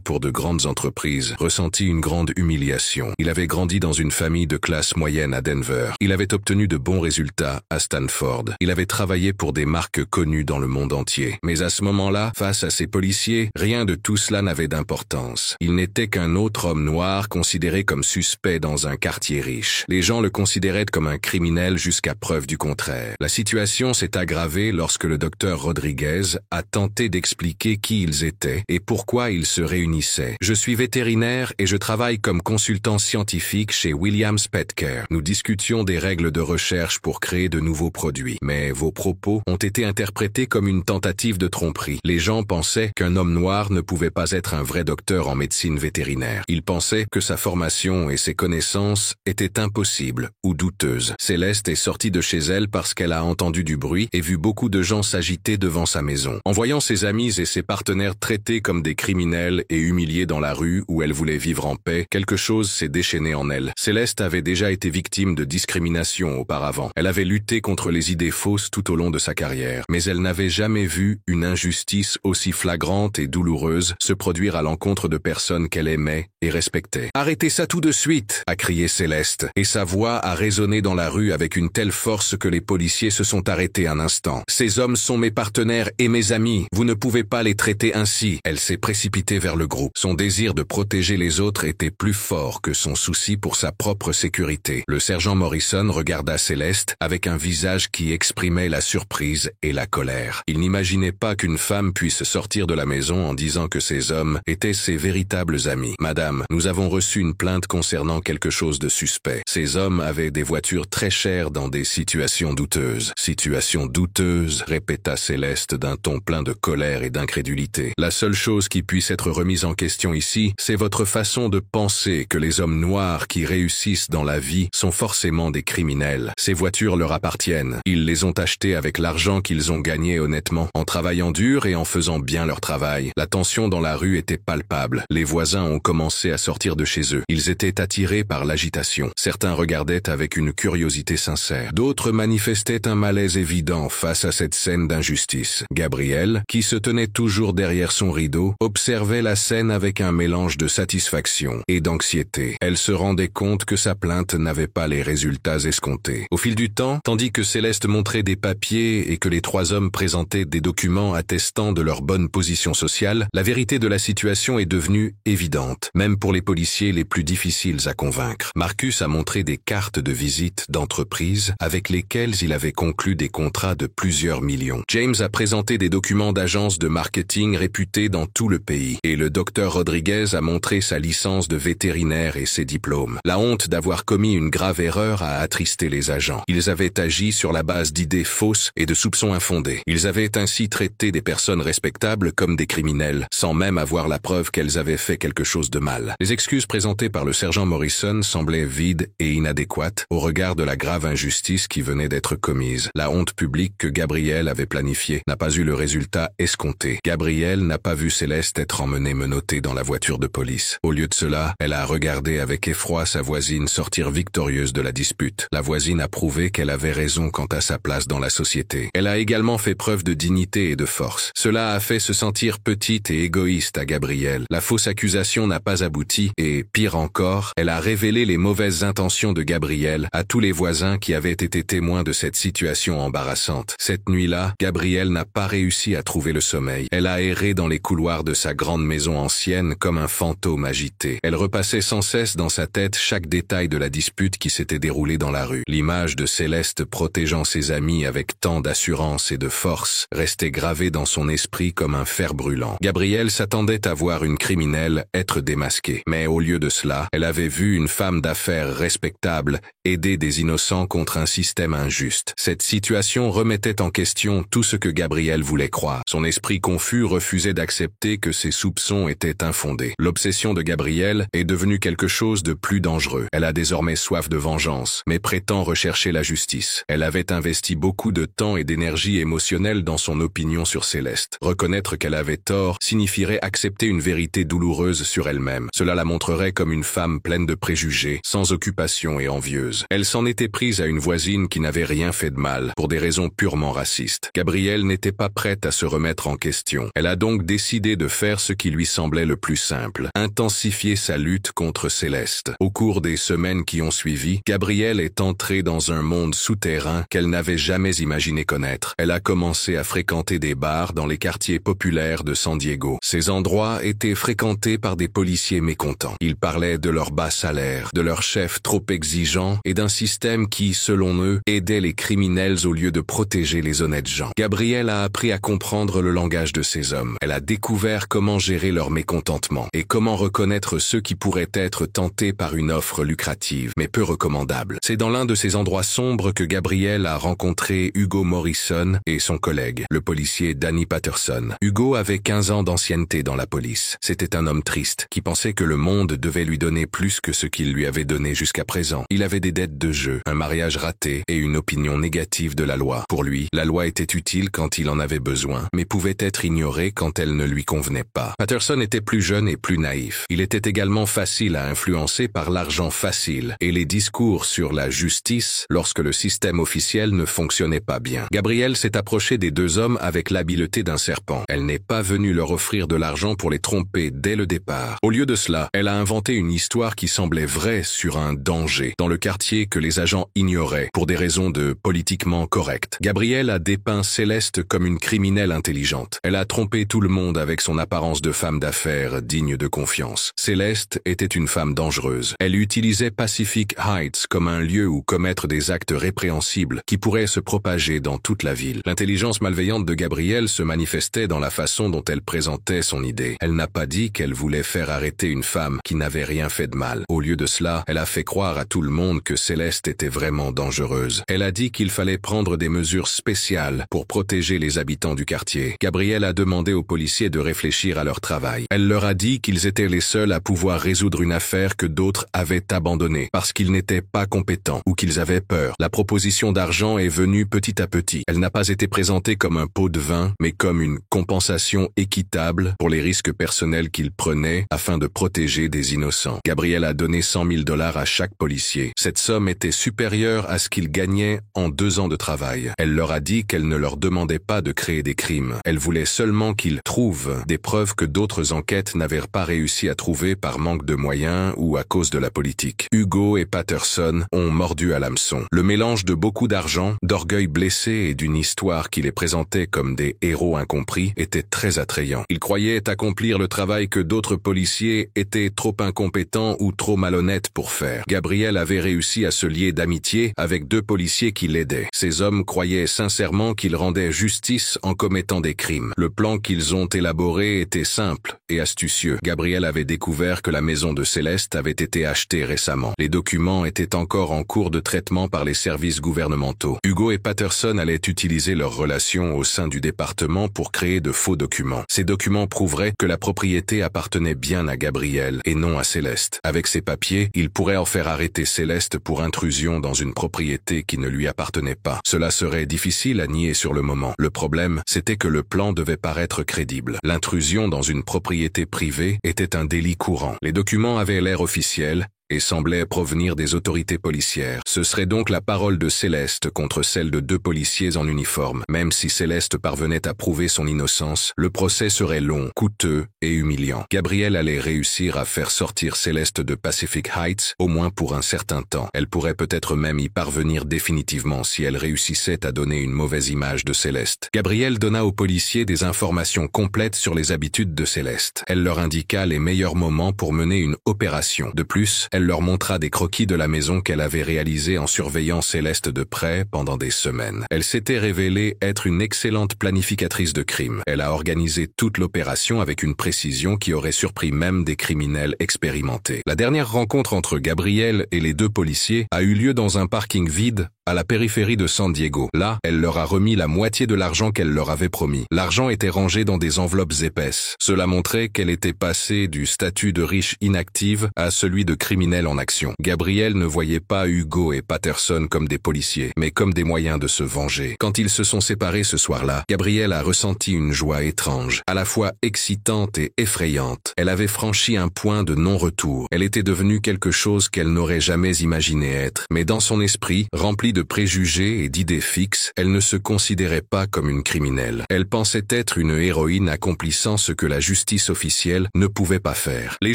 pour de grandes entreprises, ressentit une grande humiliation. Il avait grandi dans une famille de classe moyenne à Denver. Il avait obtenu de bons résultats à Stanford. Il avait travaillé pour des marques connues dans le monde entier. Mais à ce moment-là, face à ces policiers, rien de tout cela n'avait d'importance. Il n'était qu'un autre homme noir considéré comme suspect dans un quartier riche. Les gens le considéraient comme un criminel jusqu'à preuve du contraire. La situation s'est aggravée lorsque le docteur Rodriguez a tenté d'expliquer qui ils étaient et pourquoi ils se réunissaient. Je suis vétérinaire et je travaille comme consultant scientifique chez Williams Pet Care. Nous discutions des règles de recherche pour créer de nouveaux produits. Mais vos propos ont été interprétés comme une tentative de tromperie. Les gens pensaient qu'un homme noir ne pouvait pas être un vrai docteur en médecine vétérinaire. Ils pensaient que sa formation et ses connaissances étaient impossibles ou douteuses. Céleste est sortie de chez elle parce qu'elle a entendu du bruit et vu beaucoup de gens s'agiter devant sa maison. En voyant ses amis et ses partenaires traités comme des criminels et humiliés dans la rue où elle voulait vivre en paix, quelque chose s'est déchaîné en elle. Céleste avait déjà été victime de discrimination auparavant. Elle avait lutté contre les idées fausses tout au long de sa carrière, mais elle n'avait jamais vu une injustice aussi flagrante et douloureuse se produire à l'encontre de personnes qu'elle aimait et respectait. « Arrêtez ça tout de suite !» a crié Céleste, et sa voix a résonné dans la rue avec une telle force que les policiers se sont arrêtés un instant. « Ces hommes sont mes partenaires et mes amis. Vous ne pouvez pas les traiter ainsi. » Elle s'est précipitée vers le groupe. Son désir de protéger les autres était plus fort que son souci pour sa propre sécurité. Le sergent Morrison regarda Céleste avec un visage qui exprimait la surprise et la colère. Il n'imaginait pas qu'une femme puisse sortir de la maison en disant que ces hommes étaient ses véritables amis. « Madame, nous avons reçu une plainte concernant quelque chose de suspect. Ces hommes avaient des voitures très chères dans des situations douteuses. »« Situations douteuses » répéta Céleste d'un ton plein de colère et d'incrédulité. « La seule chose qui puisse être remise en question ici, c'est votre façon de penser que les hommes noirs qui réussissent dans la vie sont forcément des criminels. Ces voitures leur appartiennent. Ils les ont achetées avec l'argent qu'ils ont gagné honnêtement, en travaillant dur et en faisant bien leur travail. La tension dans la rue était palpable. Les voisins ont commencé à sortir de chez eux. Ils étaient attirés par l'agitation. Certains regardaient avec une curiosité sincère. D'autres manifestaient un malaise évident face à cette scène d'injustice. Gabrielle, qui se tenait toujours derrière son rideau, observait la scène avec un mélange de satisfaction et d'anxiété. Elle se rendait compte que sa plainte n'avait pas les résultats escomptés. Au fil du temps, tandis que Céleste montrait des papiers et que les trois hommes présentaient des documents attestant de leur bonne position sociale, la vérité de la situation est devenue évidente, même pour les policiers les plus difficiles à convaincre. Marcus a montré des cartes de visite d'entreprises avec lesquelles il avait conclu des contrats de plusieurs millions. James a présenté des documents d'agences de marketing réputées dans tout le pays, et le docteur Rodriguez a montré sa licence de vétérinaire et ses diplômes. La honte d'avoir commis une grave erreur a attristé les agents. Ils avaient agi sur la base d'idées fausses et de soupçons infondés. Ils avaient ainsi traité des personnes respectables comme des criminels, sans même avoir la preuve qu'elles avaient fait quelque chose de mal. Les excuses présentées par le sergent Morrison semblaient vides et inadéquates au regard de la grave injustice qui venait d'être commise. La honte publique que Gabrielle avait planifiée n'a pas eu le résultat escompté. Gabrielle n'a pas vu Céleste être emmenée menottée dans la voiture de police. Au lieu de cela, elle a regardé avec effroi sa voisine sortir victorieuse de la dispute. La voisine a prouvé qu'elle avait raison quant à sa place dans la société. Elle a également fait preuve de dignité et de force. Cela a fait se sentir petite et égoïste à Gabrielle. La fausse accusation n'a pas abouti et, pire encore, elle a révélé les mauvaises intentions de Gabrielle à tous les voisins qui avaient été témoins de cette situation embarrassante. Cette nuit-là, Gabrielle n'a pas réussi à trouver le sommeil. Elle a erré dans les couloirs de sa grande maison ancienne comme un fantôme agité. Elle repassait sans cesse dans sa tête chaque détail de la dispute qui s'était déroulée dans la rue. L'image de Céleste protégeant ses amis avec tant d'assurance et de force restait gravée dans son esprit comme un fer brûlant. Gabrielle s'attendait à voir une criminelle être démasquée. Mais au lieu de cela, elle avait vu une femme d'affaires respectable aider des innocents contre un système injuste. Cette situation remettait en question tout ce que Gabrielle voulait croire. Son esprit confus refusait d'accepter que ses soupçons étaient infondés. L'obsession de Gabrielle est devenue quelque chose de plus dangereux. Elle a désormais soif de vengeance, mais prétend rechercher la justice. Elle avait investi beaucoup de temps et d'énergie émotionnelle rationnel dans son opinion sur Céleste. Reconnaître qu'elle avait tort signifierait accepter une vérité douloureuse sur elle-même. Cela la montrerait comme une femme pleine de préjugés, sans occupation et envieuse. Elle s'en était prise à une voisine qui n'avait rien fait de mal, pour des raisons purement racistes. Gabrielle n'était pas prête à se remettre en question. Elle a donc décidé de faire ce qui lui semblait le plus simple, intensifier sa lutte contre Céleste. Au cours des semaines qui ont suivi, Gabrielle est entrée dans un monde souterrain qu'elle n'avait jamais imaginé connaître. Elle a commencé à fréquenter des bars dans les quartiers populaires de San Diego. Ces endroits étaient fréquentés par des policiers mécontents. Ils parlaient de leur bas salaire, de leurs chefs trop exigeants et d'un système qui, selon eux, aidait les criminels au lieu de protéger les honnêtes gens. Gabrielle a appris à comprendre le langage de ces hommes. Elle a découvert comment gérer leur mécontentement et comment reconnaître ceux qui pourraient être tentés par une offre lucrative, mais peu recommandable. C'est dans l'un de ces endroits sombres que Gabrielle a rencontré Hugo Morrison et son collègue, le policier Danny Patterson. Hugo avait 15 ans d'ancienneté dans la police. C'était un homme triste, qui pensait que le monde devait lui donner plus que ce qu'il lui avait donné jusqu'à présent. Il avait des dettes de jeu, un mariage raté et une opinion négative de la loi. Pour lui, la loi était utile quand il en avait besoin, mais pouvait être ignorée quand elle ne lui convenait pas. Patterson était plus jeune et plus naïf. Il était également facile à influencer par l'argent facile et les discours sur la justice lorsque le système officiel ne fonctionnait pas bien. Gabrielle s'est approchée des deux hommes avec l'habileté d'un serpent. Elle n'est pas venue leur offrir de l'argent pour les tromper dès le départ. Au lieu de cela, elle a inventé une histoire qui semblait vraie sur un danger dans le quartier que les agents ignoraient pour des raisons de politiquement correct. Gabrielle a dépeint Céleste comme une criminelle intelligente. Elle a trompé tout le monde avec son apparence de femme d'affaires digne de confiance. Céleste était une femme dangereuse. Elle utilisait Pacific Heights comme un lieu où commettre des actes répréhensibles qui pourraient se propager dans toute la ville. L'intelligence malveillante de Gabrielle se manifestait dans la façon dont elle présentait son idée. Elle n'a pas dit qu'elle voulait faire arrêter une femme qui n'avait rien fait de mal. Au lieu de cela, elle a fait croire à tout le monde que Céleste était vraiment dangereuse. Elle a dit qu'il fallait prendre des mesures spéciales pour protéger les habitants du quartier. Gabrielle a demandé aux policiers de réfléchir à leur travail. Elle leur a dit qu'ils étaient les seuls à pouvoir résoudre une affaire que d'autres avaient abandonnée parce qu'ils n'étaient pas compétents ou qu'ils avaient peur. La proposition d'argent est venue petit à petit. Elle n'a pas été présentée comme un pot de vin, mais comme une compensation équitable pour les risques personnels qu'ils prenaient afin de protéger des innocents. Gabrielle a donné $100,000 à chaque policier. Cette somme était supérieure à ce qu'ils gagnaient en 2 ans de travail. Elle leur a dit qu'elle ne leur demandait pas de créer des crimes. Elle voulait seulement qu'ils trouvent des preuves que d'autres enquêtes n'avaient pas réussi à trouver par manque de moyens ou à cause de la politique. Hugo et Patterson ont mordu à l'hameçon. Le mélange de beaucoup d'argent, d'orgueil blessé et d'une histoire qui les présentait comme des héros incompris était très attrayant. Ils croyaient accomplir le travail que d'autres policiers étaient trop incompétents ou trop malhonnêtes pour faire. Gabrielle avait réussi à se lier d'amitié avec 2 policiers qui l'aidaient. Ces hommes croyaient sincèrement qu'ils rendaient justice en commettant des crimes. Le plan qu'ils ont élaboré était simple et astucieux. Gabrielle avait découvert que la maison de Céleste avait été achetée récemment. Les documents étaient encore en cours de traitement par les services gouvernementaux. Hugo et Patterson allaient utiliser leur relation au sein du département pour créer de faux documents. Ces documents prouveraient que la propriété appartenait bien à Gabrielle et non à Céleste. Avec ces papiers, ils pourraient en faire arrêter Céleste pour intrusion dans une propriété qui ne lui appartenait pas. Cela serait difficile à nier sur le moment. Le problème, c'était que le plan devait paraître crédible. L'intrusion dans une propriété privée était un délit courant. Les documents avaient l'air officiels et semblait provenir des autorités policières. Ce serait donc la parole de Céleste contre celle de 2 policiers en uniforme. Même si Céleste parvenait à prouver son innocence, le procès serait long, coûteux et humiliant. Gabrielle allait réussir à faire sortir Céleste de Pacific Heights, au moins pour un certain temps. Elle pourrait peut-être même y parvenir définitivement si elle réussissait à donner une mauvaise image de Céleste. Gabrielle donna aux policiers des informations complètes sur les habitudes de Céleste. Elle leur indiqua les meilleurs moments pour mener une opération. De plus, elle leur montra des croquis de la maison qu'elle avait réalisée en surveillant Céleste de près pendant des semaines. Elle s'était révélée être une excellente planificatrice de crimes. Elle a organisé toute l'opération avec une précision qui aurait surpris même des criminels expérimentés. La dernière rencontre entre Gabrielle et les 2 policiers a eu lieu dans un parking vide à la périphérie de San Diego. Là, elle leur a remis la moitié de l'argent qu'elle leur avait promis. L'argent était rangé dans des enveloppes épaisses. Cela montrait qu'elle était passée du statut de riche inactive à celui de criminelle criminel en action. Gabrielle ne voyait pas Hugo et Patterson comme des policiers, mais comme des moyens de se venger. Quand ils se sont séparés ce soir-là, Gabrielle a ressenti une joie étrange, à la fois excitante et effrayante. Elle avait franchi un point de non-retour. Elle était devenue quelque chose qu'elle n'aurait jamais imaginé être. Mais dans son esprit, rempli de préjugés et d'idées fixes, elle ne se considérait pas comme une criminelle. Elle pensait être une héroïne accomplissant ce que la justice officielle ne pouvait pas faire. Les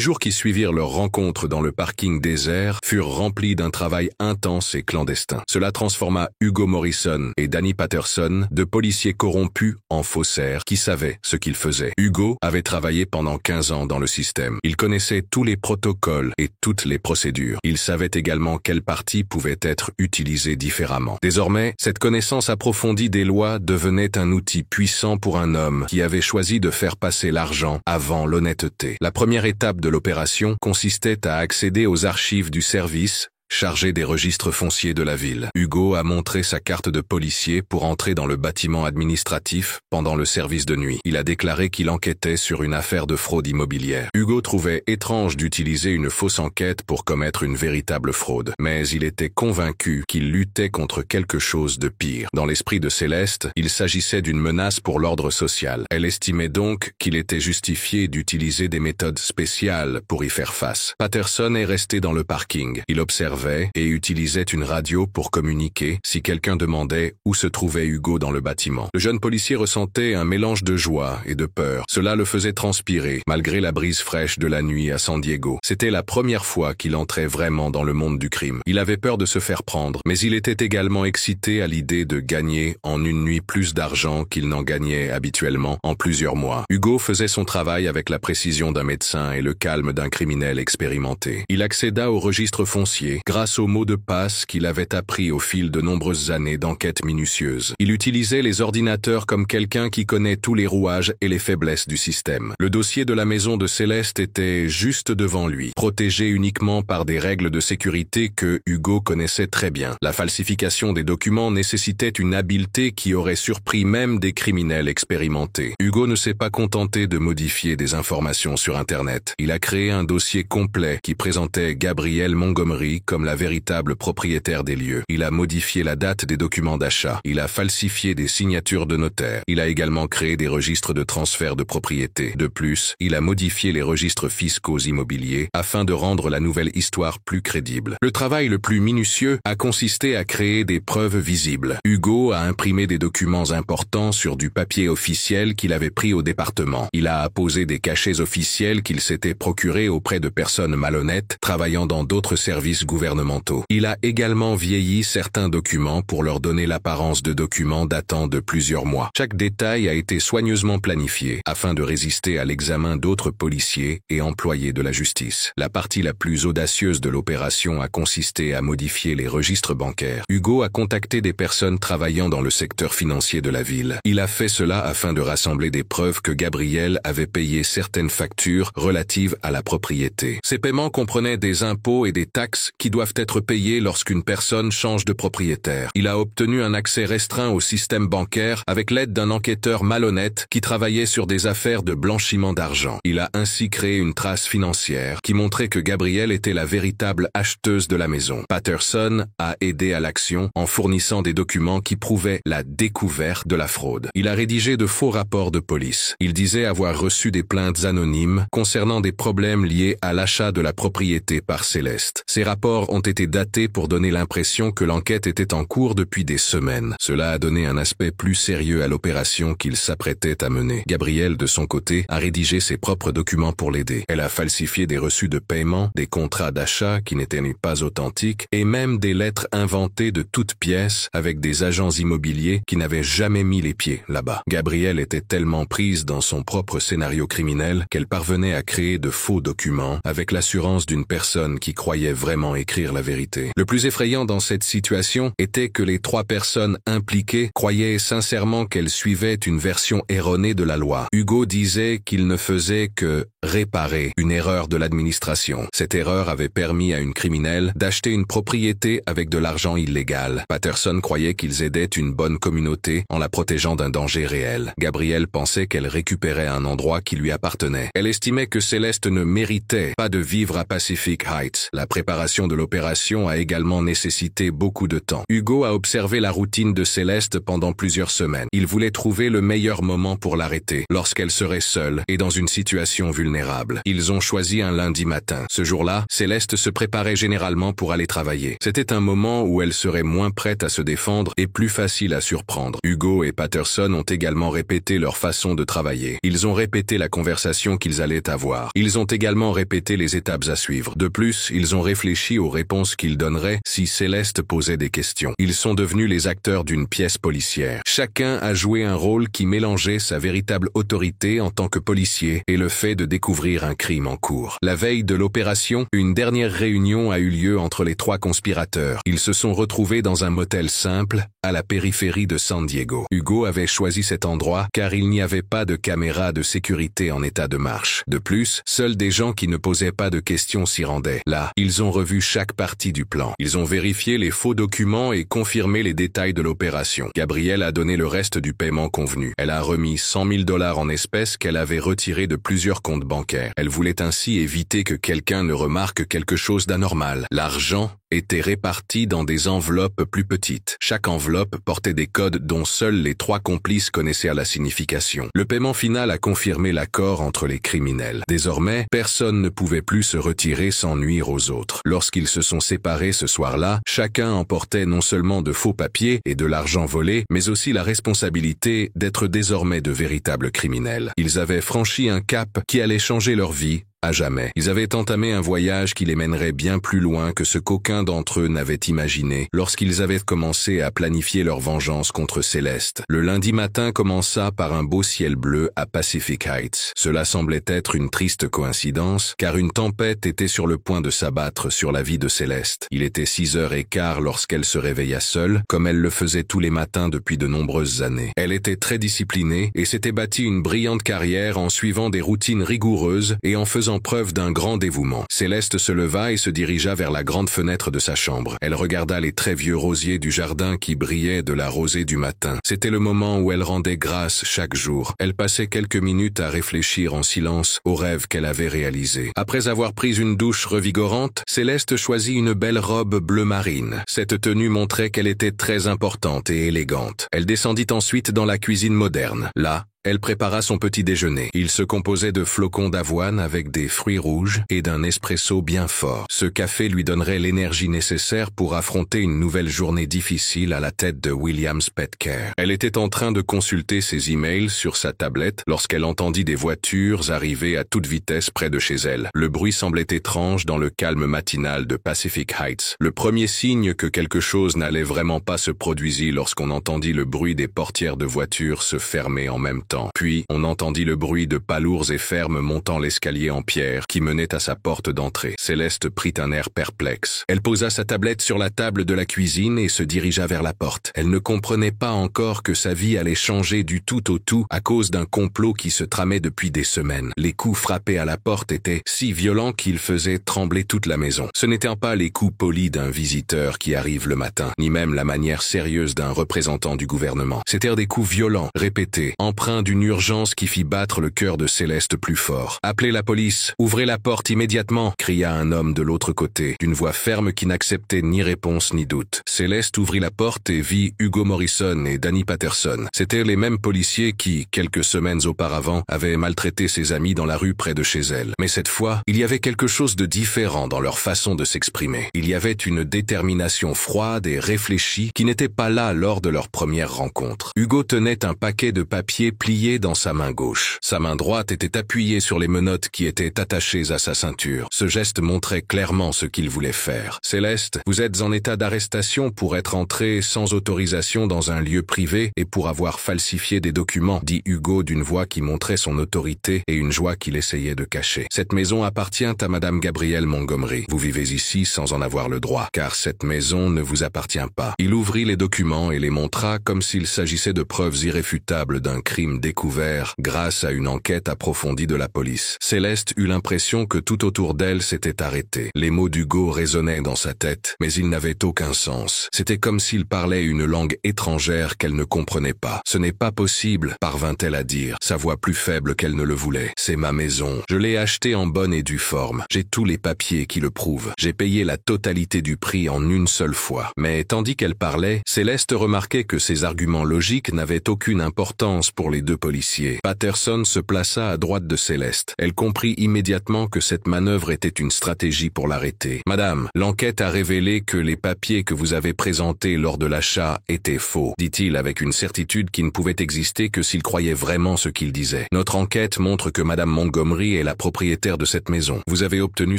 jours qui suivirent leur rencontre dans le parking désert furent remplis d'un travail intense et clandestin. Cela transforma Hugo Morrison et Danny Patterson de policiers corrompus en faussaires qui savaient ce qu'ils faisaient. Hugo avait travaillé pendant 15 ans dans le système. Il connaissait tous les protocoles et toutes les procédures. Il savait également quelle partie pouvait être utilisée différemment. Désormais, cette connaissance approfondie des lois devenait un outil puissant pour un homme qui avait choisi de faire passer l'argent avant l'honnêteté. La première étape de l'opération consistait à accéder aux archives du service chargé des registres fonciers de la ville. Hugo a montré sa carte de policier pour entrer dans le bâtiment administratif pendant le service de nuit. Il a déclaré qu'il enquêtait sur une affaire de fraude immobilière. Hugo trouvait étrange d'utiliser une fausse enquête pour commettre une véritable fraude, mais il était convaincu qu'il luttait contre quelque chose de pire. Dans l'esprit de Céleste, il s'agissait d'une menace pour l'ordre social. Elle estimait donc qu'il était justifié d'utiliser des méthodes spéciales pour y faire face. Patterson est resté dans le parking. Il observait et utilisait une radio pour communiquer si quelqu'un demandait où se trouvait Hugo dans le bâtiment. Le jeune policier ressentait un mélange de joie et de peur. Cela le faisait transpirer, malgré la brise fraîche de la nuit à San Diego. C'était la première fois qu'il entrait vraiment dans le monde du crime. Il avait peur de se faire prendre, mais il était également excité à l'idée de gagner en une nuit plus d'argent qu'il n'en gagnait habituellement en plusieurs mois. Hugo faisait son travail avec la précision d'un médecin et le calme d'un criminel expérimenté. Il accéda au registre foncier grâce aux mots de passe qu'il avait appris au fil de nombreuses années d'enquêtes minutieuses. Il utilisait les ordinateurs comme quelqu'un qui connaît tous les rouages et les faiblesses du système. Le dossier de la maison de Céleste était juste devant lui, protégé uniquement par des règles de sécurité que Hugo connaissait très bien. La falsification des documents nécessitait une habileté qui aurait surpris même des criminels expérimentés. Hugo ne s'est pas contenté de modifier des informations sur Internet. Il a créé un dossier complet qui présentait Gabrielle Montgomery comme la véritable propriétaire des lieux. Il a modifié la date des documents d'achat. Il a falsifié des signatures de notaire. Il a également créé des registres de transfert de propriété. De plus, il a modifié les registres fiscaux immobiliers afin de rendre la nouvelle histoire plus crédible. Le travail le plus minutieux a consisté à créer des preuves visibles. Hugo a imprimé des documents importants sur du papier officiel qu'il avait pris au département. Il a apposé des cachets officiels qu'il s'était procurés auprès de personnes malhonnêtes travaillant dans d'autres services gouvernementaux. Il a également vieilli certains documents pour leur donner l'apparence de documents datant de plusieurs mois. Chaque détail a été soigneusement planifié afin de résister à l'examen d'autres policiers et employés de la justice. La partie la plus audacieuse de l'opération a consisté à modifier les registres bancaires. Hugo a contacté des personnes travaillant dans le secteur financier de la ville. Il a fait cela afin de rassembler des preuves que Gabrielle avait payé certaines factures relatives à la propriété. Ces paiements comprenaient des impôts et des taxes qui doivent être payés lorsqu'une personne change de propriétaire. Il a obtenu un accès restreint au système bancaire avec l'aide d'un enquêteur malhonnête qui travaillait sur des affaires de blanchiment d'argent. Il a ainsi créé une trace financière qui montrait que Gabrielle était la véritable acheteuse de la maison. Patterson a aidé à l'action en fournissant des documents qui prouvaient la découverte de la fraude. Il a rédigé de faux rapports de police. Il disait avoir reçu des plaintes anonymes concernant des problèmes liés à l'achat de la propriété par Céleste. Ces rapports ont été datés pour donner l'impression que l'enquête était en cours depuis des semaines. Cela a donné un aspect plus sérieux à l'opération qu'il s'apprêtait à mener. Gabrielle, de son côté, a rédigé ses propres documents pour l'aider. Elle a falsifié des reçus de paiement, des contrats d'achat qui n'étaient pas authentiques et même des lettres inventées de toutes pièces avec des agents immobiliers qui n'avaient jamais mis les pieds là-bas. Gabrielle était tellement prise dans son propre scénario criminel qu'elle parvenait à créer de faux documents avec l'assurance d'une personne qui croyait vraiment écrire décrire la vérité. Le plus effrayant dans cette situation était que les 3 personnes impliquées croyaient sincèrement qu'elles suivaient une version erronée de la loi. Hugo disait qu'il ne faisait que réparer une erreur de l'administration. Cette erreur avait permis à une criminelle d'acheter une propriété avec de l'argent illégal. Patterson croyait qu'ils aidaient une bonne communauté en la protégeant d'un danger réel. Gabrielle pensait qu'elle récupérait un endroit qui lui appartenait. Elle estimait que Céleste ne méritait pas de vivre à Pacific Heights. La préparation de l'opération a également nécessité beaucoup de temps. Hugo a observé la routine de Céleste pendant plusieurs semaines. Il voulait trouver le meilleur moment pour l'arrêter, lorsqu'elle serait seule et dans une situation vulnérable. Ils ont choisi un lundi matin. Ce jour-là, Céleste se préparait généralement pour aller travailler. C'était un moment où elle serait moins prête à se défendre et plus facile à surprendre. Hugo et Patterson ont également répété leur façon de travailler. Ils ont répété la conversation qu'ils allaient avoir. Ils ont également répété les étapes à suivre. De plus, ils ont réfléchi aux réponses qu'ils donneraient si Céleste posait des questions. Ils sont devenus les acteurs d'une pièce policière. Chacun a joué un rôle qui mélangeait sa véritable autorité en tant que policier et le fait de découvrir un crime en cours. La veille de l'opération, une dernière réunion a eu lieu entre les 3 conspirateurs. Ils se sont retrouvés dans un motel simple à la périphérie de San Diego. Hugo avait choisi cet endroit car il n'y avait pas de caméra de sécurité en état de marche. De plus, seuls des gens qui ne posaient pas de questions s'y rendaient. Là, ils ont revu chaque partie du plan. Ils ont vérifié les faux documents et confirmé les détails de l'opération. Gabrielle a donné le reste du paiement convenu. Elle a remis $100,000 en espèces qu'elle avait retirés de plusieurs comptes bancaires. Elle voulait ainsi éviter que quelqu'un ne remarque quelque chose d'anormal. L'argent était réparti dans des enveloppes plus petites. Chaque enveloppe portait des codes dont seuls les 3 complices connaissaient la signification. Le paiement final a confirmé l'accord entre les criminels. Désormais, personne ne pouvait plus se retirer sans nuire aux autres. Lorsqu'ils se sont séparés ce soir-là, chacun emportait non seulement de faux papiers et de l'argent volé, mais aussi la responsabilité d'être désormais de véritables criminels. Ils avaient franchi un cap qui allait changer leur vie à jamais. Ils avaient entamé un voyage qui les mènerait bien plus loin que ce qu'aucun d'entre eux n'avait imaginé lorsqu'ils avaient commencé à planifier leur vengeance contre Céleste. Le lundi matin commença par un beau ciel bleu à Pacific Heights. Cela semblait être une triste coïncidence, car une tempête était sur le point de s'abattre sur la vie de Céleste. Il était 6h15 lorsqu'elle se réveilla seule, comme elle le faisait tous les matins depuis de nombreuses années. Elle était très disciplinée et s'était bâtie une brillante carrière en suivant des routines rigoureuses et en faisant preuve d'un grand dévouement. Céleste se leva et se dirigea vers la grande fenêtre de sa chambre. Elle regarda les très vieux rosiers du jardin qui brillaient de la rosée du matin. C'était le moment où elle rendait grâce chaque jour. Elle passait quelques minutes à réfléchir en silence aux rêves qu'elle avait réalisés. Après avoir pris une douche revigorante, Céleste choisit une belle robe bleu marine. Cette tenue montrait qu'elle était très importante et élégante. Elle descendit ensuite dans la cuisine moderne. Là, elle prépara son petit déjeuner. Il se composait de flocons d'avoine avec des fruits rouges et d'un espresso bien fort. Ce café lui donnerait l'énergie nécessaire pour affronter une nouvelle journée difficile à la tête de Williams Pet Care. Elle était en train de consulter ses emails sur sa tablette lorsqu'elle entendit des voitures arriver à toute vitesse près de chez elle. Le bruit semblait étrange dans le calme matinal de Pacific Heights. Le premier signe que quelque chose n'allait vraiment pas se produisit lorsqu'on entendit le bruit des portières de voitures se fermer en même temps. Puis, on entendit le bruit de pas lourds et fermes montant l'escalier en pierre qui menait à sa porte d'entrée. Céleste prit un air perplexe. Elle posa sa tablette sur la table de la cuisine et se dirigea vers la porte. Elle ne comprenait pas encore que sa vie allait changer du tout au tout à cause d'un complot qui se tramait depuis des semaines. Les coups frappés à la porte étaient si violents qu'ils faisaient trembler toute la maison. Ce n'étaient pas les coups polis d'un visiteur qui arrive le matin, ni même la manière sérieuse d'un représentant du gouvernement. C'étaient des coups violents, répétés, empreints d'une urgence qui fit battre le cœur de Céleste plus fort. « Appelez la police! Ouvrez la porte immédiatement !» cria un homme de l'autre côté, d'une voix ferme qui n'acceptait ni réponse ni doute. Céleste ouvrit la porte et vit Hugo Morrison et Danny Patterson. C'étaient les mêmes policiers qui, quelques semaines auparavant, avaient maltraité ses amis dans la rue près de chez elle. Mais cette fois, il y avait quelque chose de différent dans leur façon de s'exprimer. Il y avait une détermination froide et réfléchie qui n'était pas là lors de leur première rencontre. Hugo tenait un paquet de papiers plié dans sa main gauche. Sa main droite était appuyée sur les menottes qui étaient attachées à sa ceinture. Ce geste montrait clairement ce qu'il voulait faire. « Céleste, vous êtes en état d'arrestation pour être entrée sans autorisation dans un lieu privé et pour avoir falsifié des documents, dit Hugo d'une voix qui montrait son autorité et une joie qu'il essayait de cacher. Cette maison appartient à Madame Gabrielle Montgomery. Vous vivez ici sans en avoir le droit, car cette maison ne vous appartient pas. » Il ouvrit les documents et les montra comme s'il s'agissait de preuves irréfutables d'un crime découvert grâce à une enquête approfondie de la police. Céleste eut l'impression que tout autour d'elle s'était arrêté. Les mots d'Hugo résonnaient dans sa tête, mais ils n'avaient aucun sens. C'était comme s'il parlait une langue étrangère qu'elle ne comprenait pas. « Ce n'est pas possible, parvint-elle à dire, sa voix plus faible qu'elle ne le voulait. C'est ma maison. Je l'ai achetée en bonne et due forme. J'ai tous les papiers qui le prouvent. J'ai payé la totalité du prix en une seule fois. » Mais tandis qu'elle parlait, Céleste remarquait que ses arguments logiques n'avaient aucune importance pour les deux policiers. Patterson se plaça à droite de Céleste. Elle comprit immédiatement que cette manœuvre était une stratégie pour l'arrêter. « Madame, l'enquête a révélé que les papiers que vous avez présentés lors de l'achat étaient faux, » dit-il avec une certitude qui ne pouvait exister que s'il croyait vraiment ce qu'il disait. « Notre enquête montre que Madame Montgomery est la propriétaire de cette maison. Vous avez obtenu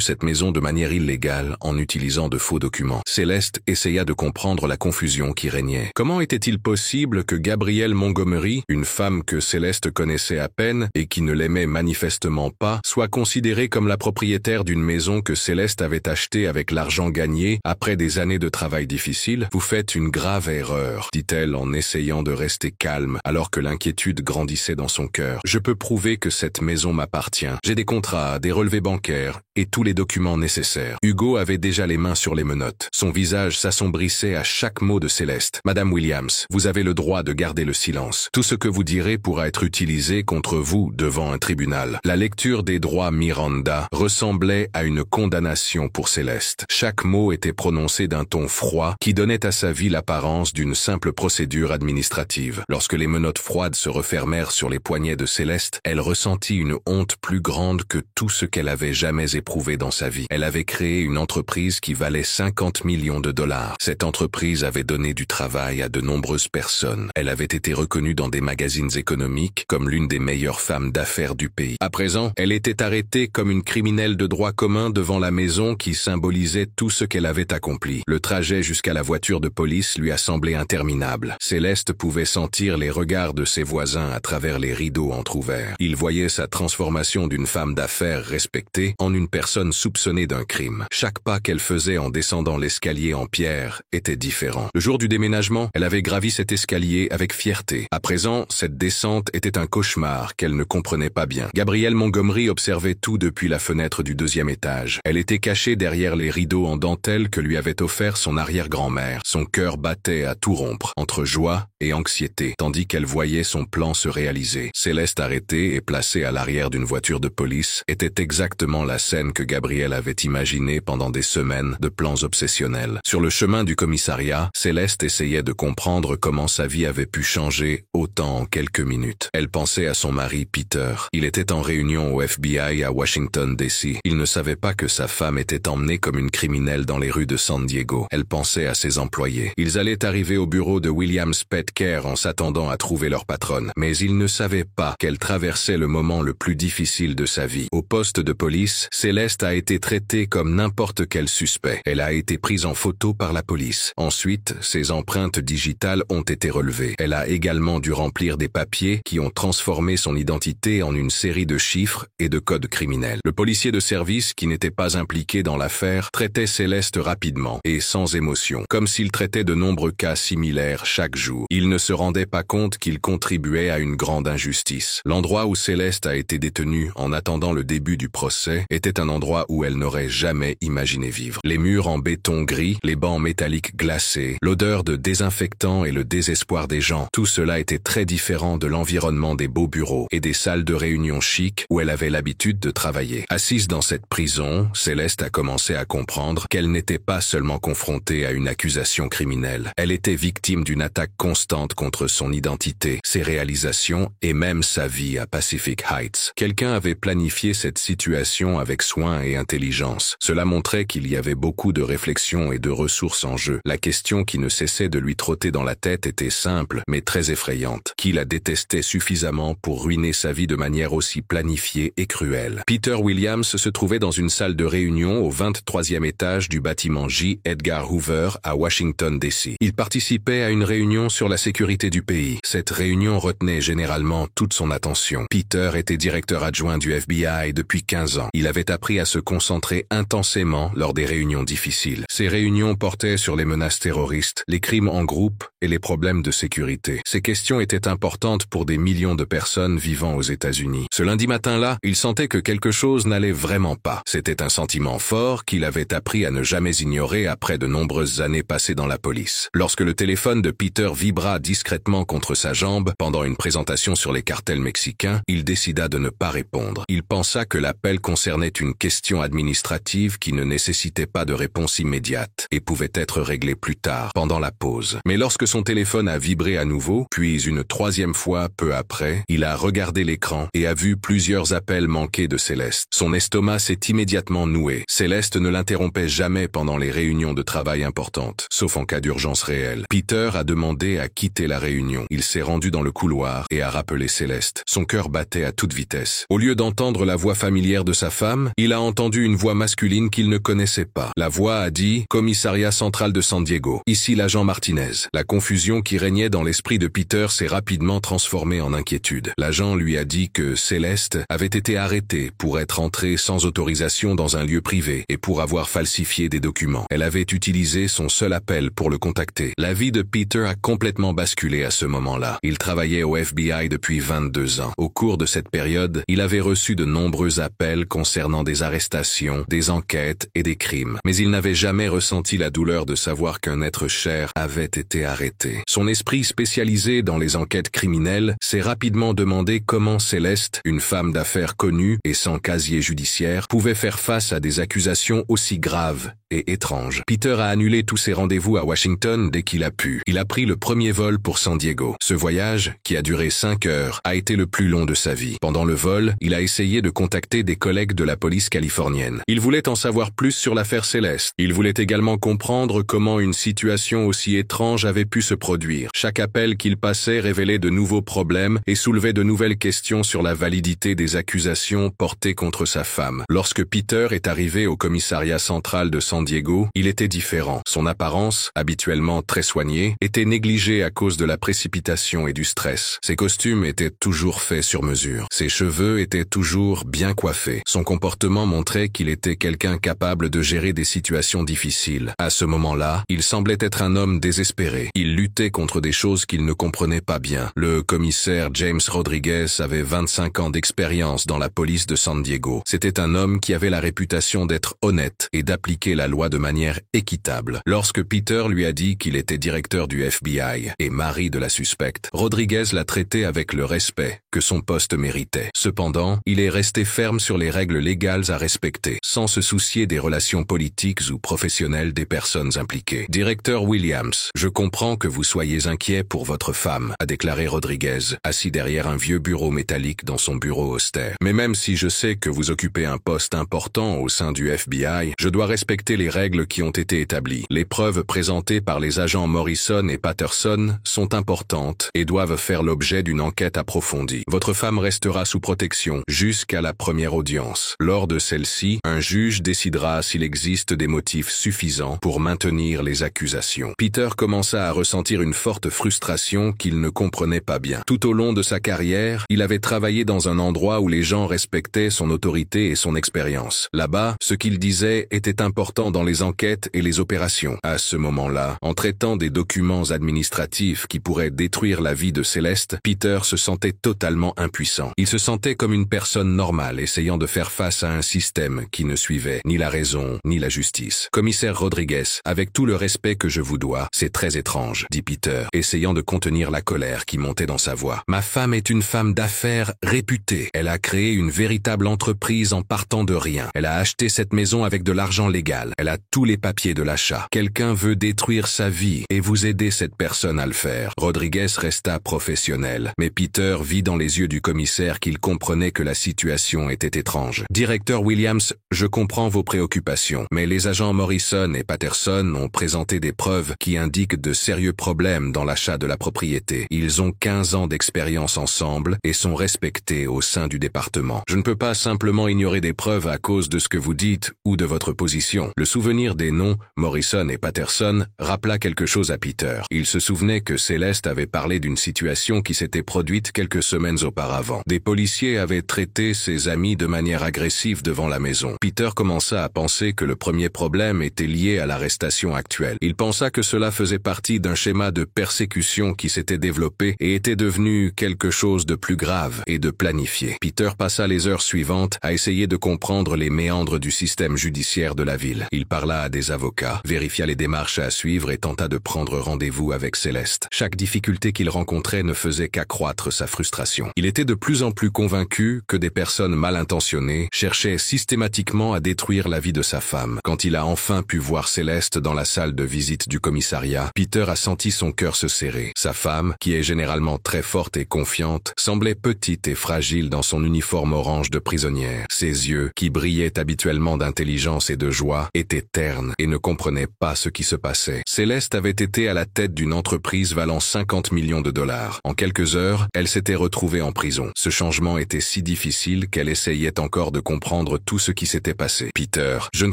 cette maison de manière illégale en utilisant de faux documents. » Céleste essaya de comprendre la confusion qui régnait. Comment était-il possible que Gabrielle Montgomery, une femme que Céleste connaissait à peine et qui ne l'aimait manifestement pas, soit considérée comme la propriétaire d'une maison que Céleste avait achetée avec l'argent gagné après des années de travail difficile? « Vous faites une grave erreur, » dit-elle en essayant de rester calme alors que l'inquiétude grandissait dans son cœur. « Je peux prouver que cette maison m'appartient. J'ai des contrats, des relevés bancaires et tous les documents nécessaires. » Hugo avait déjà les mains sur les menottes. Son visage s'assombrissait à chaque mot de Céleste. « Madame Williams, vous avez le droit de garder le silence. Tout ce que vous direz pourra être utilisé contre vous devant un tribunal. » La lecture des droits Miranda ressemblait à une condamnation pour Céleste. Chaque mot était prononcé d'un ton froid qui donnait à sa vie l'apparence d'une simple procédure administrative. Lorsque les menottes froides se refermèrent sur les poignets de Céleste, elle ressentit une honte plus grande que tout ce qu'elle avait jamais éprouvé dans sa vie. Elle avait créé une entreprise qui valait 50 millions de dollars. Cette entreprise avait donné du travail à de nombreuses personnes. Elle avait été reconnue dans des magazines économiques comme l'une des meilleures femmes d'affaires du pays. À présent, elle était arrêtée comme une criminelle de droit commun devant la maison qui symbolisait tout ce qu'elle avait accompli. Le trajet jusqu'à la voiture de police lui a semblé interminable. Céleste pouvait sentir les regards de ses voisins à travers les rideaux entr'ouverts. Il voyait sa transformation d'une femme d'affaires respectée en une personne soupçonnée d'un crime. Chaque pas qu'elle faisait en descendant l'escalier en pierre était différent. Le jour du déménagement, elle avait gravi cet escalier avec fierté. À présent, cette descente était un cauchemar qu'elle ne comprenait pas bien. Gabrielle Montgomery observait tout depuis la fenêtre du deuxième étage. Elle était cachée derrière les rideaux en dentelle que lui avait offert son arrière-grand-mère. Son cœur battait à tout rompre, entre joie et anxiété, tandis qu'elle voyait son plan se réaliser. Céleste, arrêtée et placée à l'arrière d'une voiture de police, était exactement la scène que Gabrielle avait imaginée pendant des semaines de plans obsessionnels. Sur le chemin du commissariat, Céleste essayait de comprendre comment sa vie avait pu changer autant en quelques minutes. Elle pensait à son mari Peter. Il était en réunion au FBI à Washington, D.C. Il ne savait pas que sa femme était emmenée comme une criminelle dans les rues de San Diego. Elle pensait à ses employés. Ils allaient arriver au bureau de Williams Pet Care en s'attendant à trouver leur patronne. Mais ils ne savaient pas qu'elle traversait le moment le plus difficile de sa vie. Au poste de police, Céleste a été traitée comme n'importe quel suspect. Elle a été prise en photo par la police. Ensuite, ses empreintes digitales ont été relevées. Elle a également dû remplir des papiers qui ont transformé son identité en une série de chiffres et de codes criminels. Le policier de service, qui n'était pas impliqué dans l'affaire, traitait Céleste rapidement et sans émotion, comme s'il traitait de nombreux cas similaires chaque jour. Il ne se rendait pas compte qu'il contribuait à une grande injustice. L'endroit où Céleste a été détenue en attendant le début du procès était un endroit où elle n'aurait jamais imaginé vivre. Les murs en béton gris, les bancs métalliques glacés, l'odeur de désinfectant et le désespoir des gens, tout cela était très différent de l'environnement des beaux bureaux et des salles de réunion chic où elle avait l'habitude de travailler. Assise dans cette prison, Céleste a commencé à comprendre qu'elle n'était pas seulement confrontée à une accusation criminelle. Elle était victime d'une attaque constante contre son identité, ses réalisations et même sa vie à Pacific Heights. Quelqu'un avait planifié cette situation avec soin et intelligence. Cela montrait qu'il y avait beaucoup de réflexion et de ressources en jeu. La question qui ne cessait de lui trotter dans la tête était simple, mais très effrayante. Qui la détestait détestait suffisamment pour ruiner sa vie de manière aussi planifiée et cruelle. Peter Williams se trouvait dans une salle de réunion au 23e étage du bâtiment J. Edgar Hoover à Washington, D.C. Il participait à une réunion sur la sécurité du pays. Cette réunion retenait généralement toute son attention. Peter était directeur adjoint du FBI depuis 15 ans. Il avait appris à se concentrer intensément lors des réunions difficiles. Ces réunions portaient sur les menaces terroristes, les crimes en groupe et les problèmes de sécurité. Ces questions étaient importantes pour des millions de personnes vivant aux États-Unis. Ce lundi matin-là, il sentait que quelque chose n'allait vraiment pas. C'était un sentiment fort qu'il avait appris à ne jamais ignorer après de nombreuses années passées dans la police. Lorsque le téléphone de Peter vibra discrètement contre sa jambe pendant une présentation sur les cartels mexicains, il décida de ne pas répondre. Il pensa que l'appel concernait une question administrative qui ne nécessitait pas de réponse immédiate et pouvait être réglée plus tard, pendant la pause. Mais lorsque son téléphone a vibré à nouveau, puis une troisième fois peu après, il a regardé l'écran et a vu plusieurs appels manqués de Céleste. Son estomac s'est immédiatement noué. Céleste ne l'interrompait jamais pendant les réunions de travail importantes, sauf en cas d'urgence réelle. Peter a demandé à quitter la réunion. Il s'est rendu dans le couloir et a rappelé Céleste. Son cœur battait à toute vitesse. Au lieu d'entendre la voix familière de sa femme, il a entendu une voix masculine qu'il ne connaissait pas. La voix a dit « Commissariat central de San Diego. Ici l'agent Martinez ». La confusion qui régnait dans l'esprit de Peter s'est rapidement transformée en inquiétude. L'agent lui a dit que Céleste avait été arrêtée pour être entrée sans autorisation dans un lieu privé et pour avoir falsifié des documents. Elle avait utilisé son seul appel pour le contacter. La vie de Peter a complètement basculé à ce moment-là. Il travaillait au FBI depuis 22 ans. Au cours de cette période, il avait reçu de nombreux appels concernant des arrestations, des enquêtes et des crimes. Mais il n'avait jamais ressenti la douleur de savoir qu'un être cher avait été arrêté. Son esprit spécialisé dans les enquêtes criminelles s'est rapidement demandé comment Céleste, une femme d'affaires connue et sans casier judiciaire, pouvait faire face à des accusations aussi graves et étranges. Peter a annulé tous ses rendez-vous à Washington dès qu'il a pu. Il a pris le premier vol pour San Diego. Ce voyage, qui a duré 5 heures, a été le plus long de sa vie. Pendant le vol, il a essayé de contacter des collègues de la police californienne. Il voulait en savoir plus sur l'affaire Céleste. Il voulait également comprendre comment une situation aussi étrange avait pu se produire. Chaque appel qu'il passait révélait de nouveaux problèmes et soulevait de nouvelles questions sur la validité des accusations portées contre sa femme. Lorsque Peter est arrivé au commissariat central de San Diego, il était différent. Son apparence, habituellement très soignée, était négligée à cause de la précipitation et du stress. Ses costumes étaient toujours faits sur mesure. Ses cheveux étaient toujours bien coiffés. Son comportement montrait qu'il était quelqu'un capable de gérer des situations difficiles. À ce moment-là, il semblait être un homme désespéré. Il luttait contre des choses qu'il ne comprenait pas bien. Le commissaire James Rodriguez avait 25 ans d'expérience dans la police de San Diego. C'était un homme qui avait la réputation d'être honnête et d'appliquer la loi de manière équitable. Lorsque Peter lui a dit qu'il était directeur du FBI et mari de la suspecte, Rodriguez l'a traité avec le respect que son poste méritait. Cependant, il est resté ferme sur les règles légales à respecter, sans se soucier des relations politiques ou professionnelles des personnes impliquées. Directeur Williams, je comprends que vous soyez inquiet pour votre femme, a déclaré Rodriguez, assis derrière un vieux bureau métallique dans son bureau austère. Mais même si je sais que vous occupez un poste important au sein du FBI, je dois respecter les règles qui ont été établies. Les preuves présentées par les agents Morrison et Patterson sont importantes et doivent faire l'objet d'une enquête approfondie. Votre femme restera sous protection jusqu'à la première audience. Lors de celle-ci, un juge décidera s'il existe des motifs suffisants pour maintenir les accusations. Peter commença à ressentir une forte frustration qu'il ne comprenait pas bien. Tout au long de sa carrière, il avait travaillé dans un endroit où les gens respectaient son autorité et son expérience. Là-bas, ce qu'il disait était important dans les enquêtes et les opérations. À ce moment-là, en traitant des documents administratifs qui pourraient détruire la vie de Céleste, Peter se sentait totalement impuissant. Il se sentait comme une personne normale essayant de faire face à un système qui ne suivait ni la raison ni la justice. Commissaire Rodriguez, avec tout le respect que je vous dois, c'est très étrange, dit Peter, essayant de contenir la colère qui montait dans sa voix. Ma femme est une femme d'affaires réputée. Elle a créé une véritable entreprise en partant de rien. Elle a acheté cette maison avec de l'argent légal. Elle a tous les papiers de l'achat. Quelqu'un veut détruire sa vie et vous aider cette personne à le faire. Rodriguez resta professionnel, mais Peter vit dans les yeux du commissaire qu'il comprenait que la situation était étrange. Directeur Williams, je comprends vos préoccupations, mais les agents Morrison et Patterson ont présenté des preuves qui indiquent de sérieux problèmes dans l'achat de la propriété. Ils ont 15 ans d'expérience ensemble et sont respectés au sein du département. Je ne peux pas simplement ignorer des preuves à cause de ce que vous dites ou de votre position. Le souvenir des noms Morrison et Patterson rappela quelque chose à Peter. Il se souvenait que Céleste avait parlé d'une situation qui s'était produite quelques semaines auparavant. Des policiers avaient traité ses amis de manière agressive devant la maison. Peter commença à penser que le premier problème était lié à l'arrestation actuelle. Il pensa que cela faisait partie d'un schéma de persécution qui s'était développé et était devenu quelque chose de plus grave et de planifié. Peter passa les heures suivantes à essayer de comprendre les méandres du système judiciaire de la ville. Il parla à des avocats, vérifia les démarches à suivre et tenta de prendre rendez-vous avec Céleste. Chaque difficulté qu'il rencontrait ne faisait qu'accroître sa frustration. Il était de plus en plus convaincu que des personnes mal intentionnées cherchaient systématiquement à détruire la vie de sa femme. Quand il a enfin pu voir Céleste dans la salle de visite du commissariat, Peter a senti son cœur se serrer. Sa femme, qui est généralement très forte et confiante, semblait petite et fragile dans son uniforme orange de prisonnière. Ses yeux, qui brillaient habituellement d'intelligence et de joie, étaient ternes et ne comprenaient pas ce qui se passait. Céleste avait été à la tête d'une entreprise valant 50 millions de dollars. En quelques heures, elle s'était retrouvée en prison. Ce changement était si difficile qu'elle essayait encore de comprendre tout ce qui s'était passé. « Peter, je ne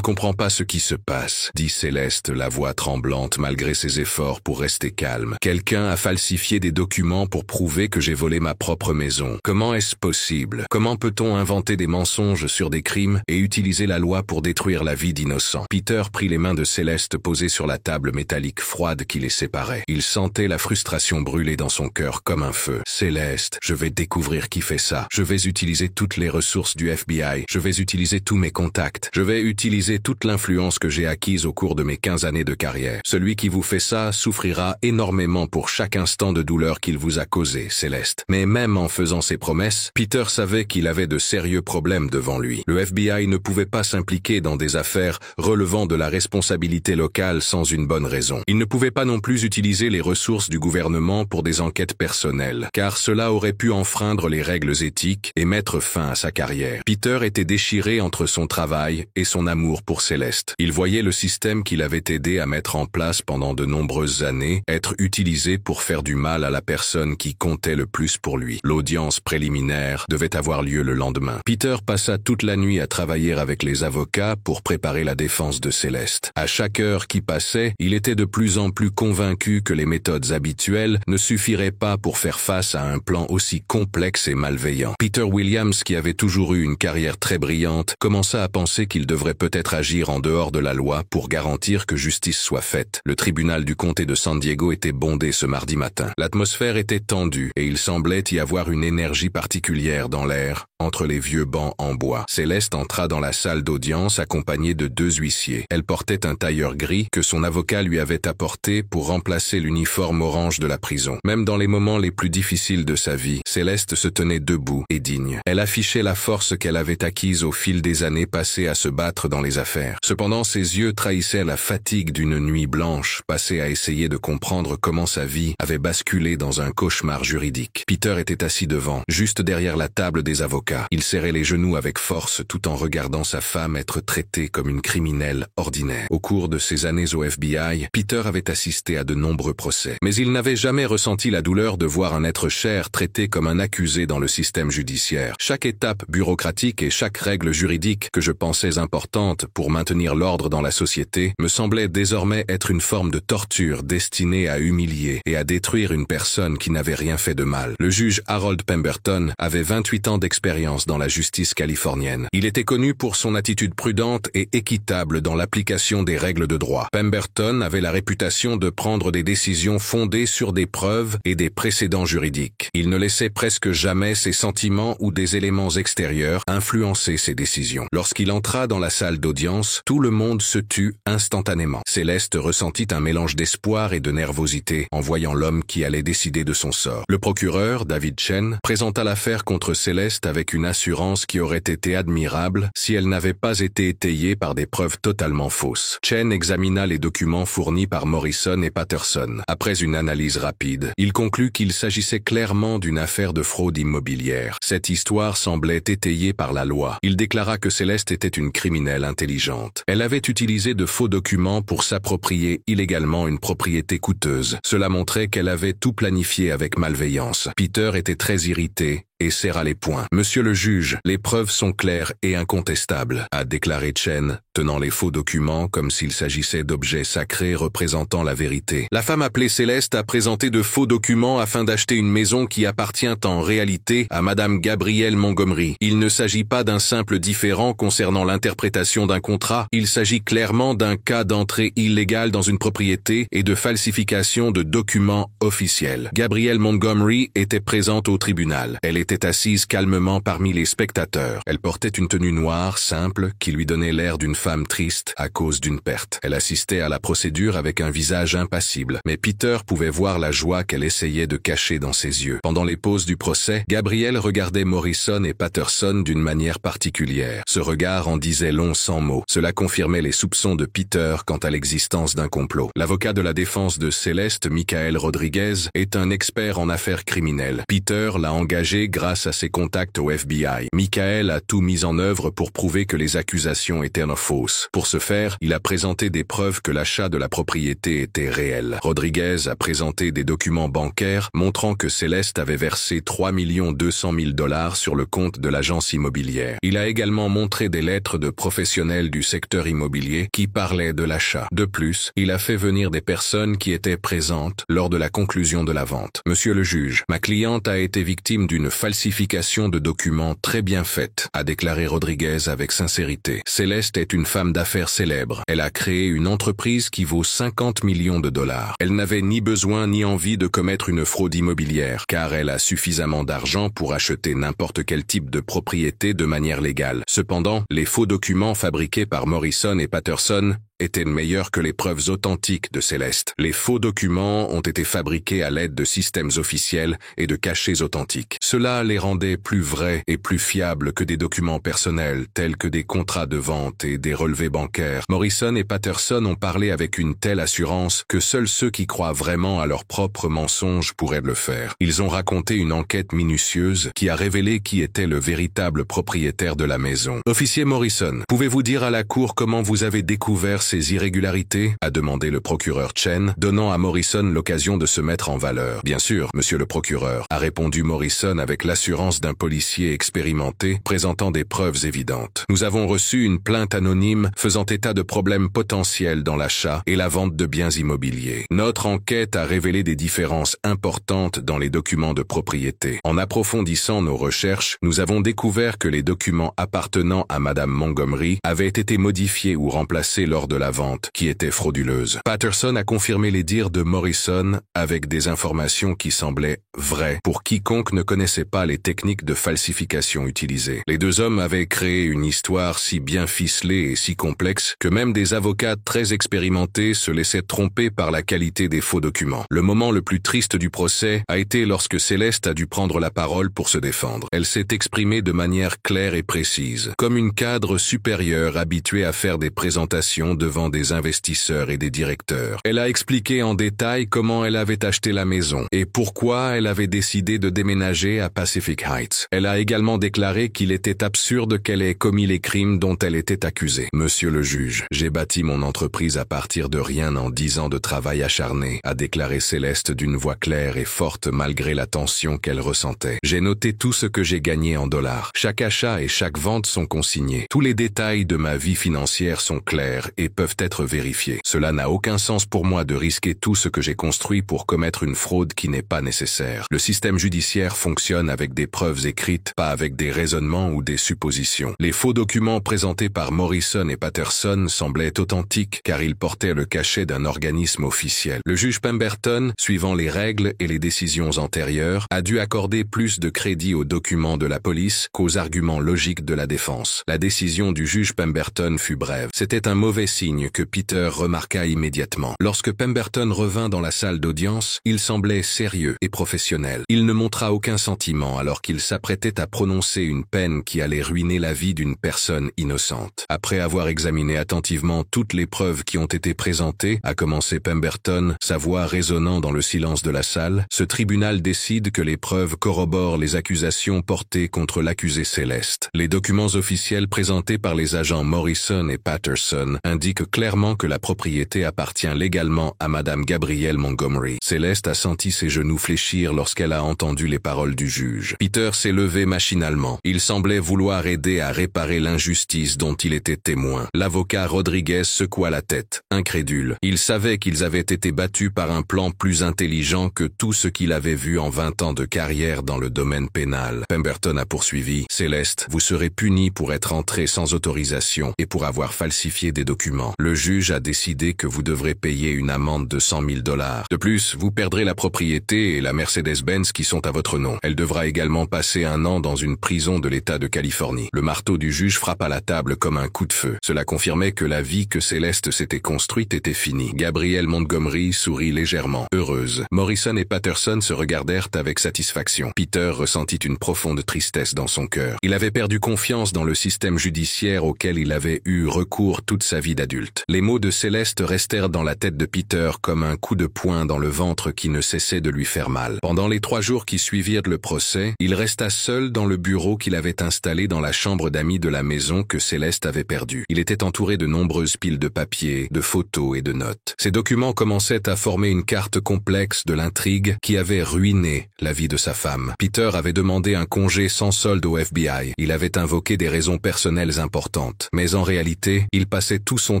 comprends pas ce qui se passe, » dit Céleste, la voix tremblante malgré ses efforts pour rester calme. « Quelqu'un a falsifié des documents pour prouver que j'ai volé ma propre maison. Comment est-ce possible? Comment peut-on inventer des mensonges sur des crimes et utiliser la loi pour détruire la vie d'innocents? » Peter prit les mains de Céleste posées sur la table métallique froide qui les séparait. Il sentait la frustration brûler dans son cœur comme un feu. « Céleste, je vais découvrir qui fait ça. Je vais utiliser toutes les ressources du FBI. Je vais utiliser tous mes contacts. Je vais utiliser toute l'influence que j'ai acquise au cours de mes 15 années de carrière. Celui qui vous fait ça souffrira énormément pour chaque instant de douleur qu'il vous a causé, Céleste. » Mais même en faisant ces promesses, Peter savait qu'il avait de sérieux problèmes devant lui. Le FBI ne pouvait pas s'impliquer dans des affaires relevant de la responsabilité locale sans une bonne raison. Il ne pouvait pas non plus utiliser les ressources du gouvernement pour des enquêtes personnelles, car cela aurait pu enfreindre les règles éthiques et mettre fin à sa carrière. Peter était déchiré entre son travail et son amour pour Céleste. Il voyait le système qu'il avait aidé à mettre en place pendant de nombreuses années être utilisé pour faire du mal à la personne qui comptait le plus pour lui. L'audience préliminaire devait avoir lieu le lendemain. Peter passa toute la nuit à travailler avec les avocats pour préparer la défense de Céleste. À chaque heure qui passait, il était de plus en plus convaincu que les méthodes habituelles ne suffiraient pas pour faire face à un plan aussi complexe et malveillant. Peter Williams, qui avait toujours eu une carrière très brillante, commença à penser qu'il devrait peut-être agir en dehors de la loi pour garantir que justice soit faite. Le tribunal du comté de San Diego était bondé ce mardi matin. L'atmosphère était tendue et il semblait y avoir une énergie particulière dans l'air entre les vieux bancs en bois. Céleste entra dans la salle d'audience accompagnée de 2 huissiers. Elle portait un tailleur gris que son avocat lui avait apporté pour remplacer l'uniforme orange de la prison. Même dans les moments les plus difficiles de sa vie, Céleste se tenait debout et digne. Elle affichait la force qu'elle avait acquise au fil des années passées à se battre dans les affaires. Cependant, ses yeux trahissaient la fatigue d'une nuit blanche passée à essayer de comprendre comment sa vie avait basculé dans un cauchemar juridique. Peter était assis devant, juste derrière la table des avocats. Il serrait les genoux avec force tout en regardant sa femme être traitée comme une criminelle ordinaire. Au cours de ses années au FBI, Peter avait assisté à de nombreux procès, mais il n'avait jamais ressenti la douleur de voir un être cher traité comme un accusé dans le système judiciaire. Chaque étape bureaucratique et chaque règle juridique que je pensais importante pour maintenir l'ordre dans la société me semblait désormais être une forme de torture destinée à humilier et à détruire une personne qui n'avait rien fait de mal. Le juge Harold Pemberton avait 28 ans d'expérience dans la justice californienne. Il était connu pour son attitude prudente et équitable dans l'application des règles de droit. Pemberton avait la réputation de prendre des décisions fondées sur des preuves et des précédents juridiques. Il ne laissait presque jamais ses sentiments ou des éléments extérieurs influencer ses décisions. Lorsqu'il entra dans la salle d'audience, tout le monde se tut instantanément. Céleste ressentit un mélange d'espoir et de nervosité en voyant l'homme qui allait décider de son sort. Le procureur, David Chen, présenta l'affaire contre Céleste avec avec une assurance qui aurait été admirable si elle n'avait pas été étayée par des preuves totalement fausses. Chen examina les documents fournis par Morrison et Patterson. Après une analyse rapide, il conclut qu'il s'agissait clairement d'une affaire de fraude immobilière. Cette histoire semblait étayée par la loi. Il déclara que Céleste était une criminelle intelligente. Elle avait utilisé de faux documents pour s'approprier illégalement une propriété coûteuse. Cela montrait qu'elle avait tout planifié avec malveillance. Peter était très irrité et serra les poings. « Monsieur le juge, les preuves sont claires et incontestables », a déclaré Chen, tenant les faux documents comme s'il s'agissait d'objets sacrés représentant la vérité. La femme appelée Céleste a présenté de faux documents afin d'acheter une maison qui appartient en réalité à Madame Gabrielle Montgomery. Il ne s'agit pas d'un simple différend concernant l'interprétation d'un contrat, il s'agit clairement d'un cas d'entrée illégale dans une propriété et de falsification de documents officiels. Gabrielle Montgomery était présente au tribunal. Elle était assise calmement parmi les spectateurs. Elle portait une tenue noire, simple, qui lui donnait l'air d'une femme triste à cause d'une perte. Elle assistait à la procédure avec un visage impassible, mais Peter pouvait voir la joie qu'elle essayait de cacher dans ses yeux. Pendant les pauses du procès, Gabrielle regardait Morrison et Patterson d'une manière particulière. Ce regard en disait long sans mots. Cela confirmait les soupçons de Peter quant à l'existence d'un complot. L'avocat de la défense de Céleste, Michael Rodriguez, est un expert en affaires criminelles. Peter l'a engagé grâce à ses contacts au FBI. Michael a tout mis en œuvre pour prouver que les accusations étaient fausses. Pour ce faire, il a présenté des preuves que l'achat de la propriété était réel. Rodriguez a présenté des documents bancaires montrant que Céleste avait versé 3 200 000 $ sur le compte de l'agence immobilière. Il a également montré des lettres de professionnels du secteur immobilier qui parlaient de l'achat. De plus, il a fait venir des personnes qui étaient présentes lors de la conclusion de la vente. Monsieur le juge, ma cliente a été victime d'une falsification de documents très bien faite, a déclaré Rodriguez avec sincérité. Céleste est une femme d'affaires célèbre. Elle a créé une entreprise qui vaut 50 millions de $. Elle n'avait ni besoin ni envie de commettre une fraude immobilière, car elle a suffisamment d'argent pour acheter n'importe quel type de propriété de manière légale. Cependant, les faux documents fabriqués par Morrison et Patterson étaient meilleurs que les preuves authentiques de Céleste. Les faux documents ont été fabriqués à l'aide de systèmes officiels et de cachets authentiques. Cela les rendait plus vrais et plus fiables que des documents personnels tels que des contrats de vente et des relevés bancaires. Morrison et Patterson ont parlé avec une telle assurance que seuls ceux qui croient vraiment à leurs propres mensonges pourraient le faire. Ils ont raconté une enquête minutieuse qui a révélé qui était le véritable propriétaire de la maison. Officier Morrison, pouvez-vous dire à la cour comment vous avez découvert ces irrégularités, a demandé le procureur Chen, donnant à Morrison l'occasion de se mettre en valeur. Bien sûr, monsieur le procureur, a répondu Morrison avec l'assurance d'un policier expérimenté, présentant des preuves évidentes. Nous avons reçu une plainte anonyme faisant état de problèmes potentiels dans l'achat et la vente de biens immobiliers. Notre enquête a révélé des différences importantes dans les documents de propriété. En approfondissant nos recherches, nous avons découvert que les documents appartenant à Madame Montgomery avaient été modifiés ou remplacés lors de la vente, qui était frauduleuse. Patterson a confirmé les dires de Morrison avec des informations qui semblaient vraies pour quiconque ne connaissait pas les techniques de falsification utilisées. Les deux hommes avaient créé une histoire si bien ficelée et si complexe que même des avocats très expérimentés se laissaient tromper par la qualité des faux documents. Le moment le plus triste du procès a été lorsque Céleste a dû prendre la parole pour se défendre. Elle s'est exprimée de manière claire et précise, comme une cadre supérieure habituée à faire des présentations devant des investisseurs et des directeurs. Elle a expliqué en détail comment elle avait acheté la maison et pourquoi elle avait décidé de déménager à Pacific Heights. Elle a également déclaré qu'il était absurde qu'elle ait commis les crimes dont elle était accusée. Monsieur le juge, j'ai bâti mon entreprise à partir de rien en 10 ans de travail acharné, a déclaré Céleste d'une voix claire et forte malgré la tension qu'elle ressentait. J'ai noté tout ce que j'ai gagné en dollars. Chaque achat et chaque vente sont consignés. Tous les détails de ma vie financière sont clairs et peuvent être vérifiés. Cela n'a aucun sens pour moi de risquer tout ce que j'ai construit pour commettre une fraude qui n'est pas nécessaire. Le système judiciaire fonctionne avec des preuves écrites, pas avec des raisonnements ou des suppositions. Les faux documents présentés par Morrison et Patterson semblaient authentiques car ils portaient le cachet d'un organisme officiel. Le juge Pemberton, suivant les règles et les décisions antérieures, a dû accorder plus de crédit aux documents de la police qu'aux arguments logiques de la défense. La décision du juge Pemberton fut brève. C'était un mauvais signe signe que Peter remarqua immédiatement. Lorsque Pemberton revint dans la salle d'audience, il semblait sérieux et professionnel. Il ne montra aucun sentiment alors qu'il s'apprêtait à prononcer une peine qui allait ruiner la vie d'une personne innocente. Après avoir examiné attentivement toutes les preuves qui ont été présentées, a commencé Pemberton, sa voix résonnant dans le silence de la salle, ce tribunal décide que les preuves corroborent les accusations portées contre l'accusé Céleste. Les documents officiels présentés par les agents Morrison et Patterson indiquent clairement que la propriété appartient légalement à Madame Gabrielle Montgomery. Céleste a senti ses genoux fléchir lorsqu'elle a entendu les paroles du juge. Peter s'est levé machinalement. Il semblait vouloir aider à réparer l'injustice dont il était témoin. L'avocat Rodriguez secoua la tête, incrédule. Il savait qu'ils avaient été battus par un plan plus intelligent que tout ce qu'il avait vu en 20 ans de carrière dans le domaine pénal. Pemberton a poursuivi. Céleste, vous serez puni pour être entré sans autorisation et pour avoir falsifié des documents. Le juge a décidé que vous devrez payer une amende de 100 000 $. De plus, vous perdrez la propriété et la Mercedes-Benz qui sont à votre nom. Elle devra également passer 1 an dans une prison de l'État de Californie. Le marteau du juge frappa la table comme un coup de feu. Cela confirmait que la vie que Céleste s'était construite était finie. Gabrielle Montgomery sourit légèrement, heureuse. Morrison et Patterson se regardèrent avec satisfaction. Peter ressentit une profonde tristesse dans son cœur. Il avait perdu confiance dans le système judiciaire auquel il avait eu recours toute sa vie d'adulte. Les mots de Céleste restèrent dans la tête de Peter comme un coup de poing dans le ventre qui ne cessait de lui faire mal. Pendant les 3 jours qui suivirent le procès, il resta seul dans le bureau qu'il avait installé dans la chambre d'amis de la maison que Céleste avait perdue. Il était entouré de nombreuses piles de papier, de photos et de notes. Ces documents commençaient à former une carte complexe de l'intrigue qui avait ruiné la vie de sa femme. Peter avait demandé un congé sans solde au FBI. Il avait invoqué des raisons personnelles importantes. Mais en réalité, il passait tout son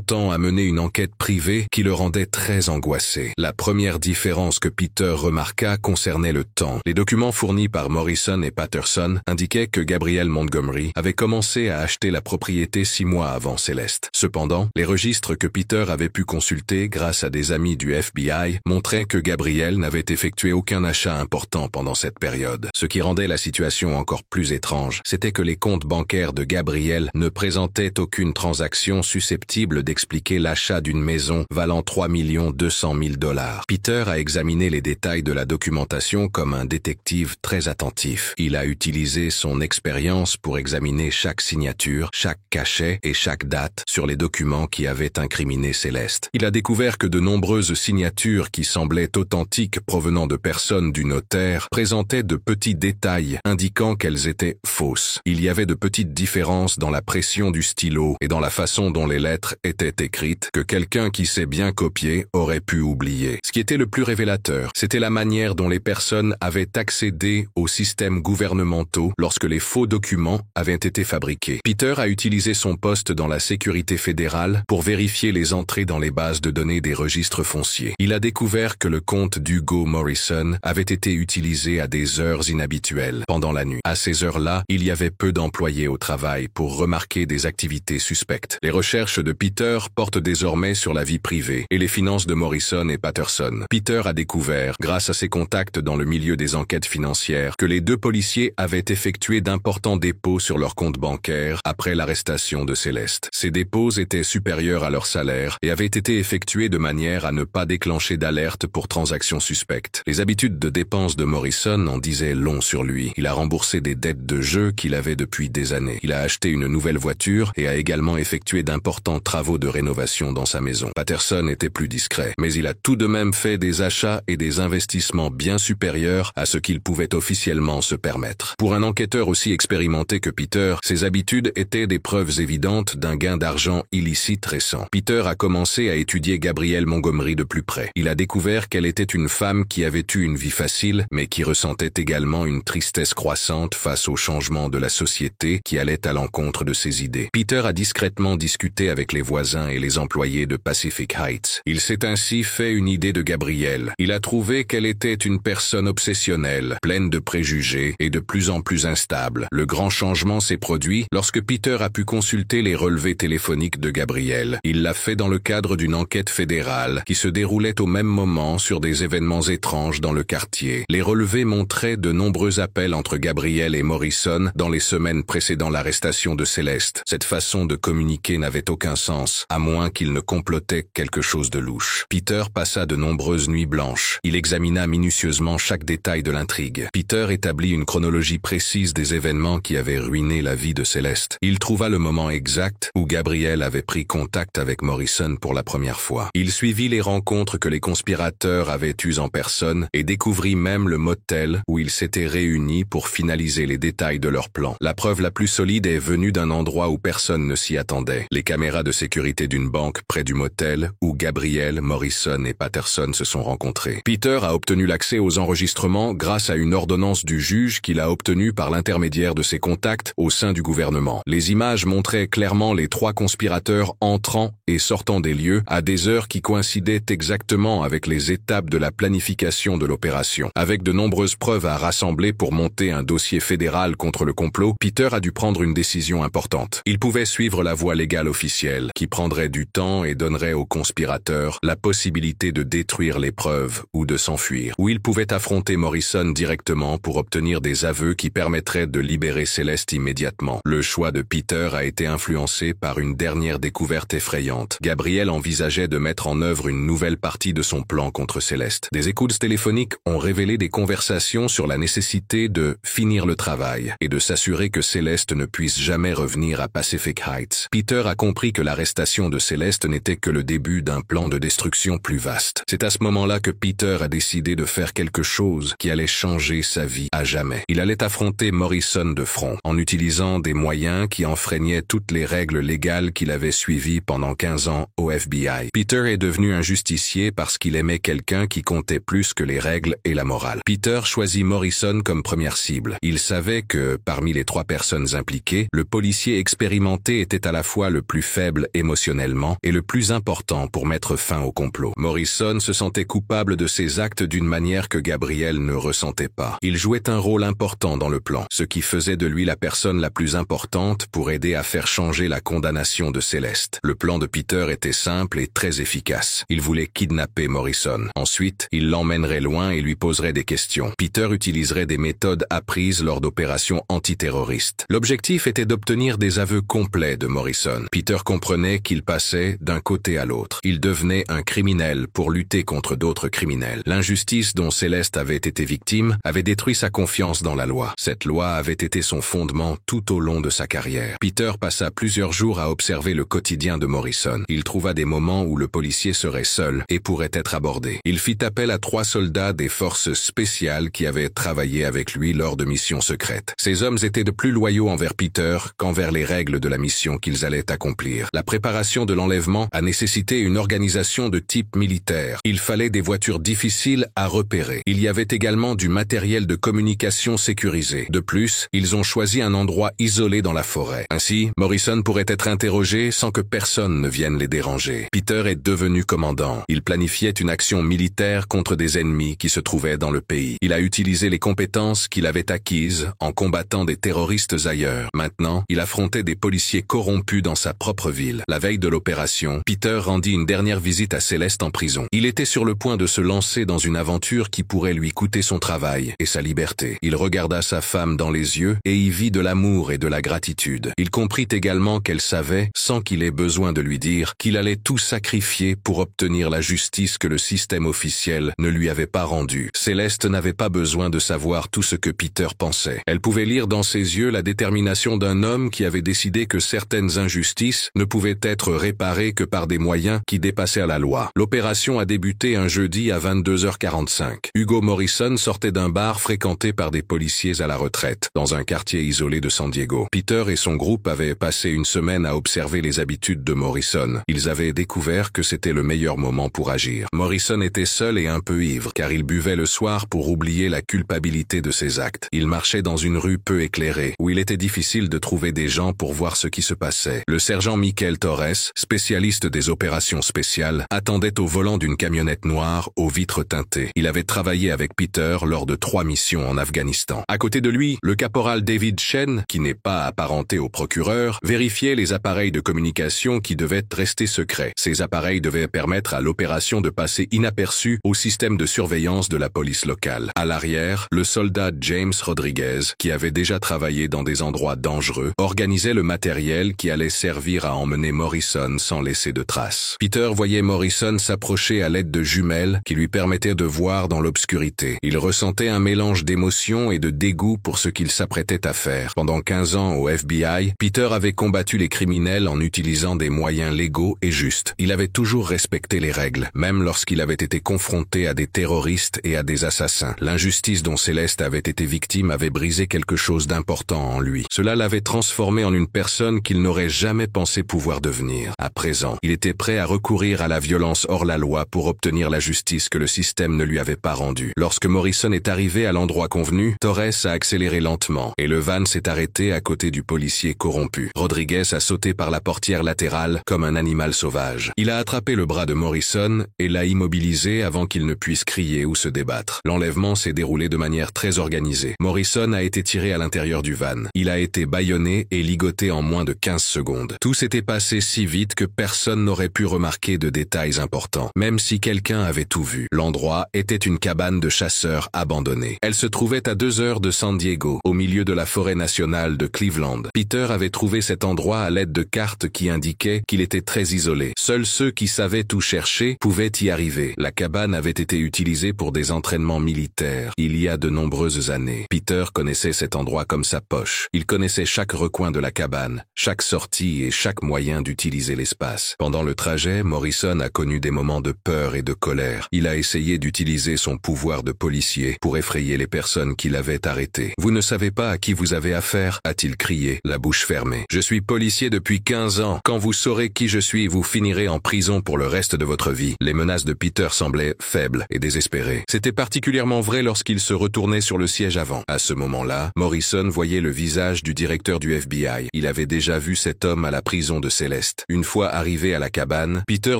temps à mener une enquête privée qui le rendait très angoissé. La première différence que Peter remarqua concernait le temps. Les documents fournis par Morrison et Patterson indiquaient que Gabrielle Montgomery avait commencé à acheter la propriété 6 mois avant Céleste. Cependant, les registres que Peter avait pu consulter grâce à des amis du FBI montraient que Gabrielle n'avait effectué aucun achat important pendant cette période. Ce qui rendait la situation encore plus étrange, c'était que les comptes bancaires de Gabrielle ne présentaient aucune transaction susceptible d'expliquer l'achat d'une maison valant 3 200 000 $. Peter a examiné les détails de la documentation comme un détective très attentif. Il a utilisé son expérience pour examiner chaque signature, chaque cachet et chaque date sur les documents qui avaient incriminé Céleste. Il a découvert que de nombreuses signatures qui semblaient authentiques provenant de personnes du notaire présentaient de petits détails indiquant qu'elles étaient fausses. Il y avait de petites différences dans la pression du stylo et dans la façon dont les lettres étaient écrites que quelqu'un qui sait bien copier aurait pu oublier. Ce qui était le plus révélateur, c'était la manière dont les personnes avaient accédé aux systèmes gouvernementaux lorsque les faux documents avaient été fabriqués. Peter a utilisé son poste dans la sécurité fédérale pour vérifier les entrées dans les bases de données des registres fonciers. Il a découvert que le compte d'Hugo Morrison avait été utilisé à des heures inhabituelles pendant la nuit. À ces heures-là, il y avait peu d'employés au travail pour remarquer des activités suspectes. Les recherches de Peter portent désormais sur la vie privée et les finances de Morrison et Patterson. Peter a découvert, grâce à ses contacts dans le milieu des enquêtes financières, que les 2 policiers avaient effectué d'importants dépôts sur leur compte bancaire après l'arrestation de Céleste. Ces dépôts étaient supérieurs à leur salaire et avaient été effectués de manière à ne pas déclencher d'alerte pour transactions suspectes. Les habitudes de dépenses de Morrison en disaient long sur lui. Il a remboursé des dettes de jeu qu'il avait depuis des années. Il a acheté une nouvelle voiture et a également effectué d'importants travaux de rénovation dans sa maison. Patterson était plus discret, mais il a tout de même fait des achats et des investissements bien supérieurs à ce qu'il pouvait officiellement se permettre. Pour un enquêteur aussi expérimenté que Peter, ses habitudes étaient des preuves évidentes d'un gain d'argent illicite récent. Peter a commencé à étudier Gabrielle Montgomery de plus près. Il a découvert qu'elle était une femme qui avait eu une vie facile, mais qui ressentait également une tristesse croissante face au changement de la société qui allait à l'encontre de ses idées. Peter a discrètement discuté avec les voisins et les employés de Pacific Heights. Il s'est ainsi fait une idée de Gabrielle. Il a trouvé qu'elle était une personne obsessionnelle, pleine de préjugés et de plus en plus instable. Le grand changement s'est produit lorsque Peter a pu consulter les relevés téléphoniques de Gabrielle. Il l'a fait dans le cadre d'une enquête fédérale qui se déroulait au même moment sur des événements étranges dans le quartier. Les relevés montraient de nombreux appels entre Gabrielle et Morrison dans les semaines précédant l'arrestation de Céleste. Cette façon de communiquer n'avait aucun sens confiance, à moins qu'il ne complotait quelque chose de louche. Peter passa de nombreuses nuits blanches. Il examina minutieusement chaque détail de l'intrigue. Peter établit une chronologie précise des événements qui avaient ruiné la vie de Céleste. Il trouva le moment exact où Gabriel avait pris contact avec Morrison pour la première fois. Il suivit les rencontres que les conspirateurs avaient eues en personne et découvrit même le motel où ils s'étaient réunis pour finaliser les détails de leur plan. La preuve la plus solide est venue d'un endroit où personne ne s'y attendait. Les caméras de sécurité d'une banque près du motel où Gabriel, Morrison et Patterson se sont rencontrés. Peter a obtenu l'accès aux enregistrements grâce à une ordonnance du juge qu'il a obtenue par l'intermédiaire de ses contacts au sein du gouvernement. Les images montraient clairement les 3 conspirateurs entrant et sortant des lieux à des heures qui coïncidaient exactement avec les étapes de la planification de l'opération. Avec de nombreuses preuves à rassembler pour monter un dossier fédéral contre le complot, Peter a dû prendre une décision importante. Il pouvait suivre la voie légale officielle, qui prendrait du temps et donnerait aux conspirateurs la possibilité de détruire les preuves ou de s'enfuir, ou il pouvait affronter Morrison directement pour obtenir des aveux qui permettraient de libérer Céleste immédiatement. Le choix de Peter a été influencé par une dernière découverte effrayante. Gabriel envisageait de mettre en œuvre une nouvelle partie de son plan contre Céleste. Des écoutes téléphoniques ont révélé des conversations sur la nécessité de finir le travail et de s'assurer que Céleste ne puisse jamais revenir à Pacific Heights. Peter a compris que l'arrestation de Céleste n'était que le début d'un plan de destruction plus vaste. C'est à ce moment-là que Peter a décidé de faire quelque chose qui allait changer sa vie à jamais. Il allait affronter Morrison de front, en utilisant des moyens qui enfreignaient toutes les règles légales qu'il avait suivies pendant 15 ans au FBI. Peter est devenu un justicier parce qu'il aimait quelqu'un qui comptait plus que les règles et la morale. Peter choisit Morrison comme première cible. Il savait que, parmi les 3 personnes impliquées, le policier expérimenté était à la fois le plus faible émotionnellement et le plus important pour mettre fin au complot. Morrison se sentait coupable de ses actes d'une manière que Gabriel ne ressentait pas. Il jouait un rôle important dans le plan, ce qui faisait de lui la personne la plus importante pour aider à faire changer la condamnation de Céleste. Le plan de Peter était simple et très efficace. Il voulait kidnapper Morrison. Ensuite, il l'emmènerait loin et lui poserait des questions. Peter utiliserait des méthodes apprises lors d'opérations antiterroristes. L'objectif était d'obtenir des aveux complets de Morrison. Peter comprenait qu'il passait d'un côté à l'autre. Il devenait un criminel pour lutter contre d'autres criminels. L'injustice dont Céleste avait été victime avait détruit sa confiance dans la loi. Cette loi avait été son fondement tout au long de sa carrière. Peter passa plusieurs jours à observer le quotidien de Morrison. Il trouva des moments où le policier serait seul et pourrait être abordé. Il fit appel à 3 soldats des forces spéciales qui avaient travaillé avec lui lors de missions secrètes. Ces hommes étaient de plus loyaux envers Peter qu'envers les règles de la mission qu'ils allaient accomplir. La préparation de l'enlèvement a nécessité une organisation de type militaire. Il fallait des voitures difficiles à repérer. Il y avait également du matériel de communication sécurisé. De plus, ils ont choisi un endroit isolé dans la forêt. Ainsi, Morrison pourrait être interrogé sans que personne ne vienne les déranger. Peter est devenu commandant. Il planifiait une action militaire contre des ennemis qui se trouvaient dans le pays. Il a utilisé les compétences qu'il avait acquises en combattant des terroristes ailleurs. Maintenant, il affrontait des policiers corrompus dans sa propre ville. La veille de l'opération, Peter rendit une dernière visite à Céleste en prison. Il était sur le point de se lancer dans une aventure qui pourrait lui coûter son travail et sa liberté. Il regarda sa femme dans les yeux et y vit de l'amour et de la gratitude. Il comprit également qu'elle savait, sans qu'il ait besoin de lui dire, qu'il allait tout sacrifier pour obtenir la justice que le système officiel ne lui avait pas rendue. Céleste n'avait pas besoin de savoir tout ce que Peter pensait. Elle pouvait lire dans ses yeux la détermination d'un homme qui avait décidé que certaines injustices ne pouvaient être réparées que par des moyens qui dépassaient la loi. L'opération a débuté un jeudi à 22h45. Hugo Morrison sortait d'un bar fréquenté par des policiers à la retraite, dans un quartier isolé de San Diego. Peter et son groupe avaient passé une semaine à observer les habitudes de Morrison. Ils avaient découvert que c'était le meilleur moment pour agir. Morrison était seul et un peu ivre, car il buvait le soir pour oublier la culpabilité de ses actes. Il marchait dans une rue peu éclairée, où il était difficile de trouver des gens pour voir ce qui se passait. Le sergent Michael Torres, spécialiste des opérations spéciales, attendait au volant d'une camionnette noire aux vitres teintées. Il avait travaillé avec Peter lors de 3 missions en Afghanistan. À côté de lui, le caporal David Chen, qui n'est pas apparenté au procureur, vérifiait les appareils de communication qui devaient rester secrets. Ces appareils devaient permettre à l'opération de passer inaperçue au système de surveillance de la police locale. À l'arrière, le soldat James Rodriguez, qui avait déjà travaillé dans des endroits dangereux, organisait le matériel qui allait servir à emmener Morrison sans laisser de traces. Peter voyait Morrison s'approcher à l'aide de jumelles qui lui permettaient de voir dans l'obscurité. Il ressentait un mélange d'émotion et de dégoût pour ce qu'il s'apprêtait à faire. Pendant 15 ans au FBI, Peter avait combattu les criminels en utilisant des moyens légaux et justes. Il avait toujours respecté les règles, même lorsqu'il avait été confronté à des terroristes et à des assassins. L'injustice dont Céleste avait été victime avait brisé quelque chose d'important en lui. Cela l'avait transformé en une personne qu'il n'aurait jamais pensé pouvoir devenir. À présent, il était prêt à recourir à la violence hors la loi pour obtenir la justice que le système ne lui avait pas rendue. Lorsque Morrison est arrivé à l'endroit convenu, Torres a accéléré lentement et le van s'est arrêté à côté du policier corrompu. Rodriguez a sauté par la portière latérale comme un animal sauvage. Il a attrapé le bras de Morrison et l'a immobilisé avant qu'il ne puisse crier ou se débattre. L'enlèvement s'est déroulé de manière très organisée. Morrison a été tiré à l'intérieur du van. Il a été bâillonné et ligoté en moins de 15 secondes. Tout s'était passé si vite que personne n'aurait pu remarquer de détails importants, même si quelqu'un avait tout vu. L'endroit était une cabane de chasseurs abandonnée. Elle se trouvait à 2 heures de San Diego, au milieu de la forêt nationale de Cleveland. Peter avait trouvé cet endroit à l'aide de cartes qui indiquaient qu'il était très isolé. Seuls ceux qui savaient où chercher pouvaient y arriver. La cabane avait été utilisée pour des entraînements militaires il y a de nombreuses années. Peter connaissait cet endroit comme sa poche. Il connaissait chaque recoin de la cabane, chaque sortie et chaque moyen d'utiliser l'espace. Pendant le trajet, Morrison a connu des moments de peur et de colère. Il a essayé d'utiliser son pouvoir de policier pour effrayer les personnes qui l'avaient arrêté. « Vous ne savez pas à qui vous avez affaire » a-t-il crié, la bouche fermée. « Je suis policier depuis 15 ans. Quand vous saurez qui je suis, vous finirez en prison pour le reste de votre vie. » Les menaces de Peter semblaient faibles et désespérées. C'était particulièrement vrai lorsqu'il se retournait sur le siège avant. À ce moment-là, Morrison voyait le visage du directeur du FBI. Il avait déjà vu cet homme à la prison de Céleste. Une fois arrivé à la cabane, Peter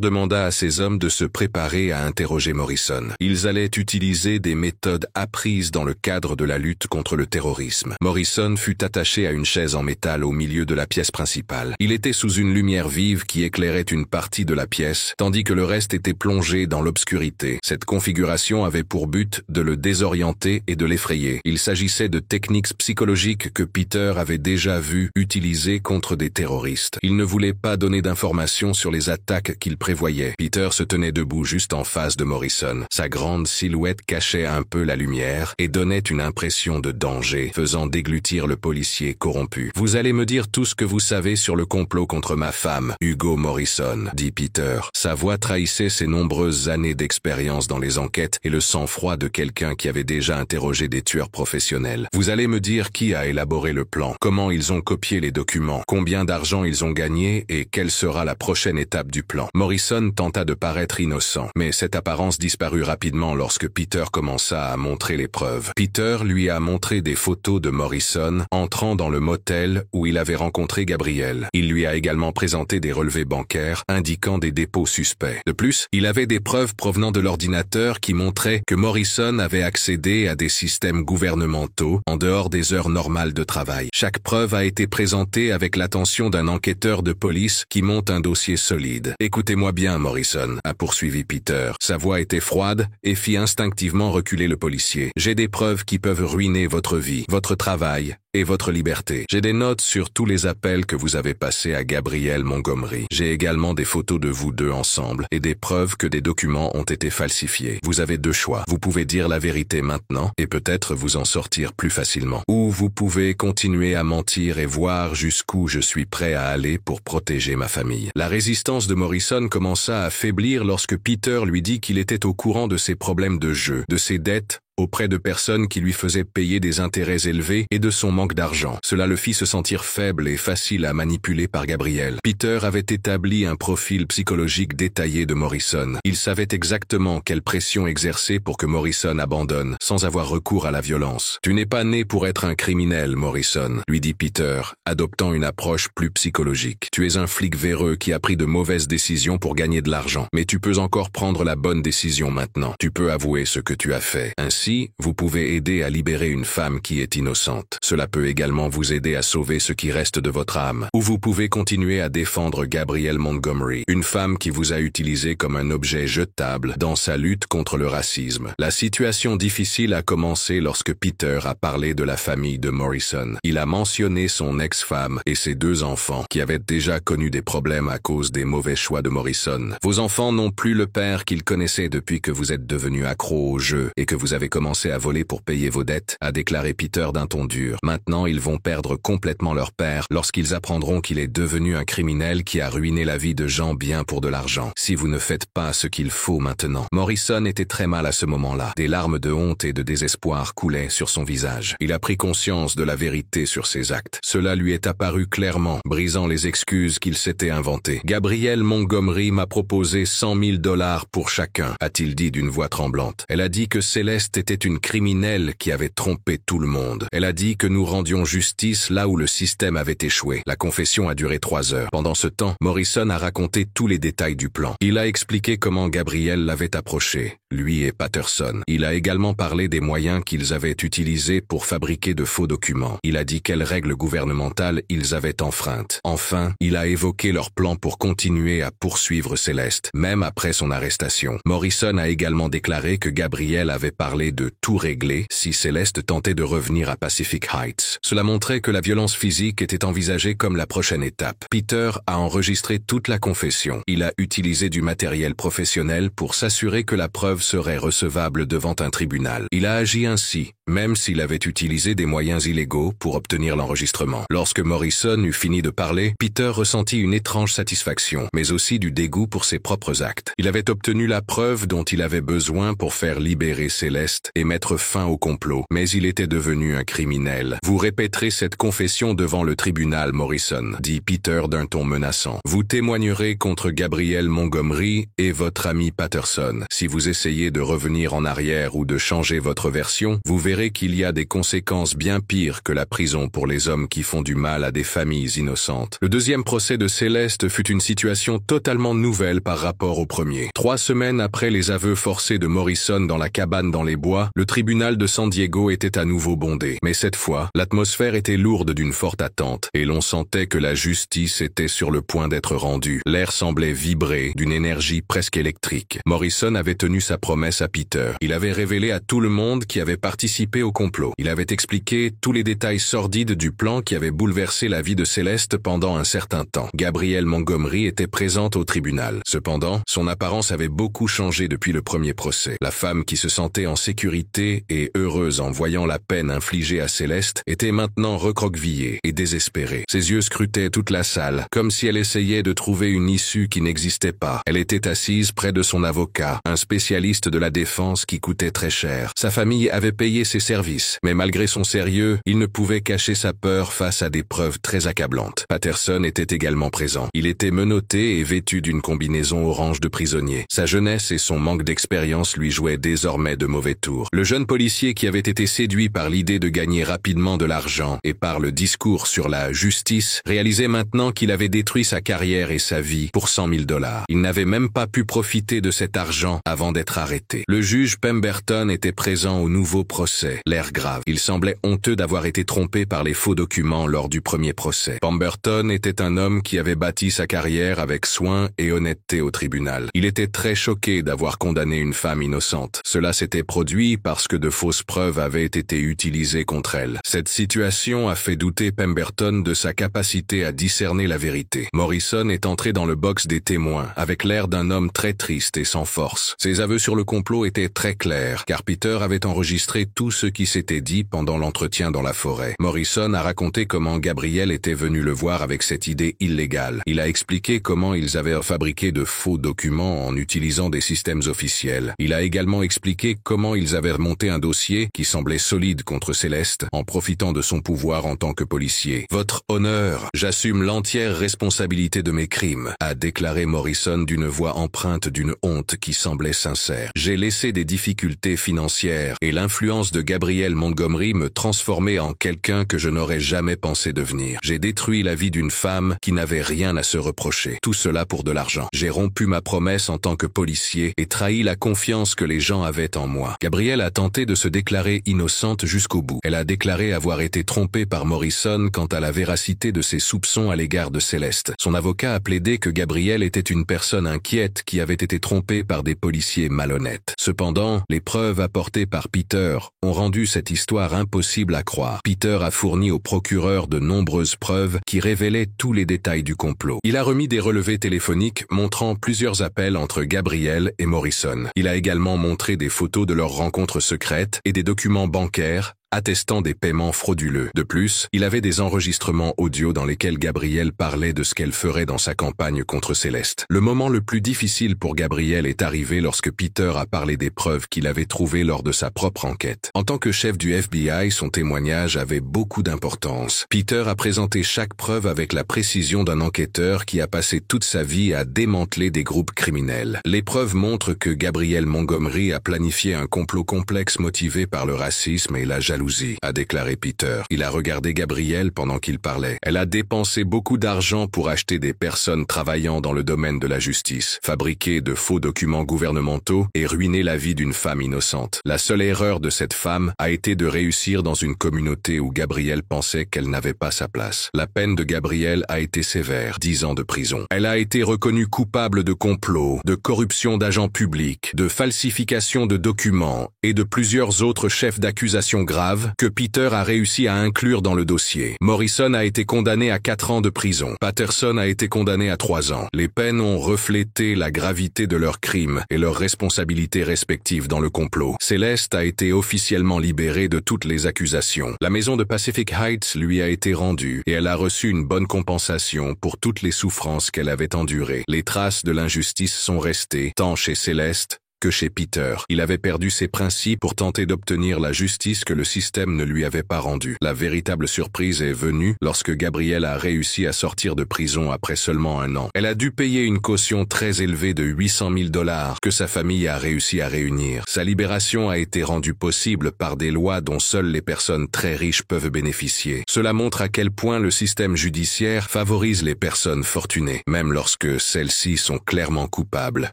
demanda à ses hommes de se préparer à interroger Morrison. Ils allaient utiliser des méthodes apprises dans le cadre de la lutte contre le terrorisme. Morrison fut attaché à une chaise en métal au milieu de la pièce principale. Il était sous une lumière vive qui éclairait une partie de la pièce, tandis que le reste était plongé dans l'obscurité. Cette configuration avait pour but de le désorienter et de l'effrayer. Il s'agissait de techniques psychologiques que Peter avait déjà vues utilisées contre des terroristes. Il ne voulait pas donner d'informations sur les attaques qu'il prévoyait. Peter se tenait debout juste en face de Morrison. Sa grande silhouette cachait un peu la lumière et donnait une impression de danger, faisant déglutir le policier corrompu. « Vous allez me dire tout ce que vous savez sur le complot contre ma femme, Hugo Morrison, » dit Peter. Sa voix trahissait ses nombreuses années d'expérience dans les enquêtes et le sang-froid de quelqu'un qui avait déjà interrogé des tueurs professionnels. « Vous allez me dire qui a élaboré le plan, comment ils ont copié les documents, combien d'argent ils ont gagné et quelle sera la prochaine étape du plan. » Morrison tenta de paraître innocent, mais cette apparence disparut rapidement lorsque Peter commença à montrer les preuves. Peter lui a montré des photos de Morrison entrant dans le motel où il avait rencontré Gabrielle. Il lui a également présenté des relevés bancaires indiquant des dépôts suspects. De plus, il avait des preuves provenant de l'ordinateur qui montraient que Morrison avait accédé à des systèmes gouvernementaux en dehors des heures normales de travail. Chaque preuve a été présentée avec l'attention d'un enquêteur de police qui monte un dossier solide. « Écoutez-moi bien, Morrison », a poursuivi Peter. Sa voix était froide et fit instinctivement reculer le policier. « J'ai des preuves qui peuvent ruiner votre vie, votre travail et votre liberté. J'ai des notes sur tous les appels que vous avez passés à Gabrielle Montgomery. J'ai également des photos de vous deux ensemble et des preuves que des documents ont été falsifiés. Vous avez 2 choix. Vous pouvez dire la vérité maintenant et peut-être vous en sortir plus facilement. Ou vous pouvez continuer à mentir et voir jusqu'où je suis prêt à aller pour protéger ma famille. » La résistance de Morrison commença à faiblir lorsque Peter lui dit qu'il était au courant de ses problèmes de jeu, de ses dettes auprès de personnes qui lui faisaient payer des intérêts élevés et de son manque d'argent. Cela le fit se sentir faible et facile à manipuler par Gabrielle. Peter avait établi un profil psychologique détaillé de Morrison. Il savait exactement quelle pression exercer pour que Morrison abandonne, sans avoir recours à la violence. « Tu n'es pas né pour être un criminel, Morrison », lui dit Peter, adoptant une approche plus psychologique. « Tu es un flic véreux qui a pris de mauvaises décisions pour gagner de l'argent. Mais tu peux encore prendre la bonne décision maintenant. Tu peux avouer ce que tu as fait. Ainsi, Ainsi, vous pouvez aider à libérer une femme qui est innocente. Cela peut également vous aider à sauver ce qui reste de votre âme. Ou vous pouvez continuer à défendre Gabrielle Montgomery, une femme qui vous a utilisé comme un objet jetable dans sa lutte contre le racisme. La situation difficile a commencé lorsque Peter a parlé de la famille de Morrison. Il a mentionné son ex-femme et ses 2 enfants qui avaient déjà connu des problèmes à cause des mauvais choix de Morrison. Vos enfants n'ont plus le père qu'ils connaissaient depuis que vous êtes devenu accro au jeu et que vous avez commencé à voler pour payer vos dettes, a déclaré Peter d'un ton dur. Maintenant, ils vont perdre complètement leur père lorsqu'ils apprendront qu'il est devenu un criminel qui a ruiné la vie de gens bien pour de l'argent. Si vous ne faites pas ce qu'il faut maintenant. Morrison était très mal à ce moment-là. Des larmes de honte et de désespoir coulaient sur son visage. Il a pris conscience de la vérité sur ses actes. Cela lui est apparu clairement, brisant les excuses qu'il s'était inventées. Gabrielle Montgomery m'a proposé $100,000 pour chacun, a-t-il dit d'une voix tremblante. Elle a dit que Céleste était une criminelle qui avait trompé tout le monde. Elle a dit que nous rendions justice là où le système avait échoué. La confession a duré 3 heures. Pendant ce temps, Morrison a raconté tous les détails du plan. Il a expliqué comment Gabrielle l'avait approché, lui et Patterson. Il a également parlé des moyens qu'ils avaient utilisés pour fabriquer de faux documents. Il a dit quelles règles gouvernementales ils avaient enfreintes. Enfin, il a évoqué leur plan pour continuer à poursuivre Céleste, même après son arrestation. Morrison a également déclaré que Gabrielle avait parlé de tout régler si Céleste tentait de revenir à Pacific Heights. Cela montrait que la violence physique était envisagée comme la prochaine étape. Peter a enregistré toute la confession. Il a utilisé du matériel professionnel pour s'assurer que la preuve serait recevable devant un tribunal. Il a agi ainsi, même s'il avait utilisé des moyens illégaux pour obtenir l'enregistrement. Lorsque Morrison eut fini de parler, Peter ressentit une étrange satisfaction, mais aussi du dégoût pour ses propres actes. Il avait obtenu la preuve dont il avait besoin pour faire libérer Céleste et mettre fin au complot, mais il était devenu un criminel. Vous répéterez cette confession devant le tribunal, Morrison, dit Peter d'un ton menaçant. Vous témoignerez contre Gabrielle Montgomery et votre ami Patterson. Si vous essayez de revenir en arrière ou de changer votre version, vous verrez qu'il y a des conséquences bien pires que la prison pour les hommes qui font du mal à des familles innocentes. Le deuxième procès de Céleste fut une situation totalement nouvelle par rapport au premier. 3 semaines après les aveux forcés de Morrison dans la cabane dans les bois, le tribunal de San Diego était à nouveau bondé. Mais cette fois, l'atmosphère était lourde d'une forte attente, et l'on sentait que la justice était sur le point d'être rendue. L'air semblait vibrer d'une énergie presque électrique. Morrison avait tenu sa promesse à Peter. Il avait révélé à tout le monde qui avait participé au complot. Il avait expliqué tous les détails sordides du plan qui avait bouleversé la vie de Céleste pendant un certain temps. Gabrielle Montgomery était présente au tribunal. Cependant, son apparence avait beaucoup changé depuis le premier procès. La femme qui se sentait en sécurité et heureuse en voyant la peine infligée à Céleste était maintenant recroquevillée et désespérée. Ses yeux scrutaient toute la salle, comme si elle essayait de trouver une issue qui n'existait pas. Elle était assise près de son avocat, un spécialiste de la défense qui coûtait très cher. Sa famille avait payé ses services, mais malgré son sérieux, il ne pouvait cacher sa peur face à des preuves très accablantes. Patterson était également présent. Il était menotté et vêtu d'une combinaison orange de prisonnier. Sa jeunesse et son manque d'expérience lui jouaient désormais de mauvais tours. Le jeune policier qui avait été séduit par l'idée de gagner rapidement de l'argent et par le discours sur la justice réalisait maintenant qu'il avait détruit sa carrière et sa vie pour $100,000. Il n'avait même pas pu profiter de cet argent avant d'être arrêté. Le juge Pemberton était présent au nouveau procès, l'air grave. Il semblait honteux d'avoir été trompé par les faux documents lors du premier procès. Pemberton était un homme qui avait bâti sa carrière avec soin et honnêteté au tribunal. Il était très choqué d'avoir condamné une femme innocente. Cela s'était produit parce que de fausses preuves avaient été utilisées contre elle. Cette situation a fait douter Pemberton de sa capacité à discerner la vérité. Morrison est entré dans le box des témoins avec l'air d'un homme très triste et sans force. Ses aveux sur le complot étaient très clairs, car Peter avait enregistré tout ce qui s'était dit pendant l'entretien dans la forêt. Morrison a raconté comment Gabrielle était venue le voir avec cette idée illégale. Il a expliqué comment ils avaient fabriqué de faux documents en utilisant des systèmes officiels. Il a également expliqué comment ils avaient remonté un dossier qui semblait solide contre Céleste en profitant de son pouvoir en tant que policier. « Votre honneur, j'assume l'entière responsabilité de mes crimes », a déclaré Morrison d'une voix empreinte d'une honte qui semblait sincère. cancer. J'ai laissé des difficultés financières et l'influence de Gabrielle Montgomery me transformer en quelqu'un que je n'aurais jamais pensé devenir. J'ai détruit la vie d'une femme qui n'avait rien à se reprocher. Tout cela pour de l'argent. J'ai rompu ma promesse en tant que policier et trahi la confiance que les gens avaient en moi. Gabrielle a tenté de se déclarer innocente jusqu'au bout. Elle a déclaré avoir été trompée par Morrison quant à la véracité de ses soupçons à l'égard de Céleste. Son avocat a plaidé que Gabrielle était une personne inquiète qui avait été trompée par des policiers malhonnêtes. Cependant, les preuves apportées par Peter ont rendu cette histoire impossible à croire. Peter a fourni au procureur de nombreuses preuves qui révélaient tous les détails du complot. Il a remis des relevés téléphoniques montrant plusieurs appels entre Gabrielle et Morrison. Il a également montré des photos de leur rencontre secrète et des documents bancaires attestant des paiements frauduleux. De plus, il avait des enregistrements audio dans lesquels Gabrielle parlait de ce qu'elle ferait dans sa campagne contre Céleste. Le moment le plus difficile pour Gabrielle est arrivé lorsque Peter a parlé des preuves qu'il avait trouvées lors de sa propre enquête. En tant que chef du FBI, son témoignage avait beaucoup d'importance. Peter a présenté chaque preuve avec la précision d'un enquêteur qui a passé toute sa vie à démanteler des groupes criminels. Les preuves montrent que Gabrielle Montgomery a planifié un complot complexe motivé par le racisme et la jalousie, a déclaré Peter. Il a regardé Gabrielle pendant qu'il parlait. Elle a dépensé beaucoup d'argent pour acheter des personnes travaillant dans le domaine de la justice, fabriquer de faux documents gouvernementaux et ruiner la vie d'une femme innocente. La seule erreur de cette femme a été de réussir dans une communauté où Gabrielle pensait qu'elle n'avait pas sa place. La peine de Gabrielle a été sévère, 10 ans de prison. Elle a été reconnue coupable de complot, de corruption d'agents publics, de falsification de documents et de plusieurs autres chefs d'accusation graves que Peter a réussi à inclure dans le dossier. Morrison a été condamné à 4 ans de prison. Patterson a été condamné à 3 ans. Les peines ont reflété la gravité de leurs crimes et leurs responsabilités respectives dans le complot. Céleste a été officiellement libérée de toutes les accusations. La maison de Pacific Heights lui a été rendue et elle a reçu une bonne compensation pour toutes les souffrances qu'elle avait endurées. Les traces de l'injustice sont restées, tant chez Céleste que chez Peter. Il avait perdu ses principes pour tenter d'obtenir la justice que le système ne lui avait pas rendue. La véritable surprise est venue lorsque Gabrielle a réussi à sortir de prison après seulement 1 an. Elle a dû payer une caution très élevée de 800 000 $ que sa famille a réussi à réunir. Sa libération a été rendue possible par des lois dont seules les personnes très riches peuvent bénéficier. Cela montre à quel point le système judiciaire favorise les personnes fortunées, même lorsque celles-ci sont clairement coupables.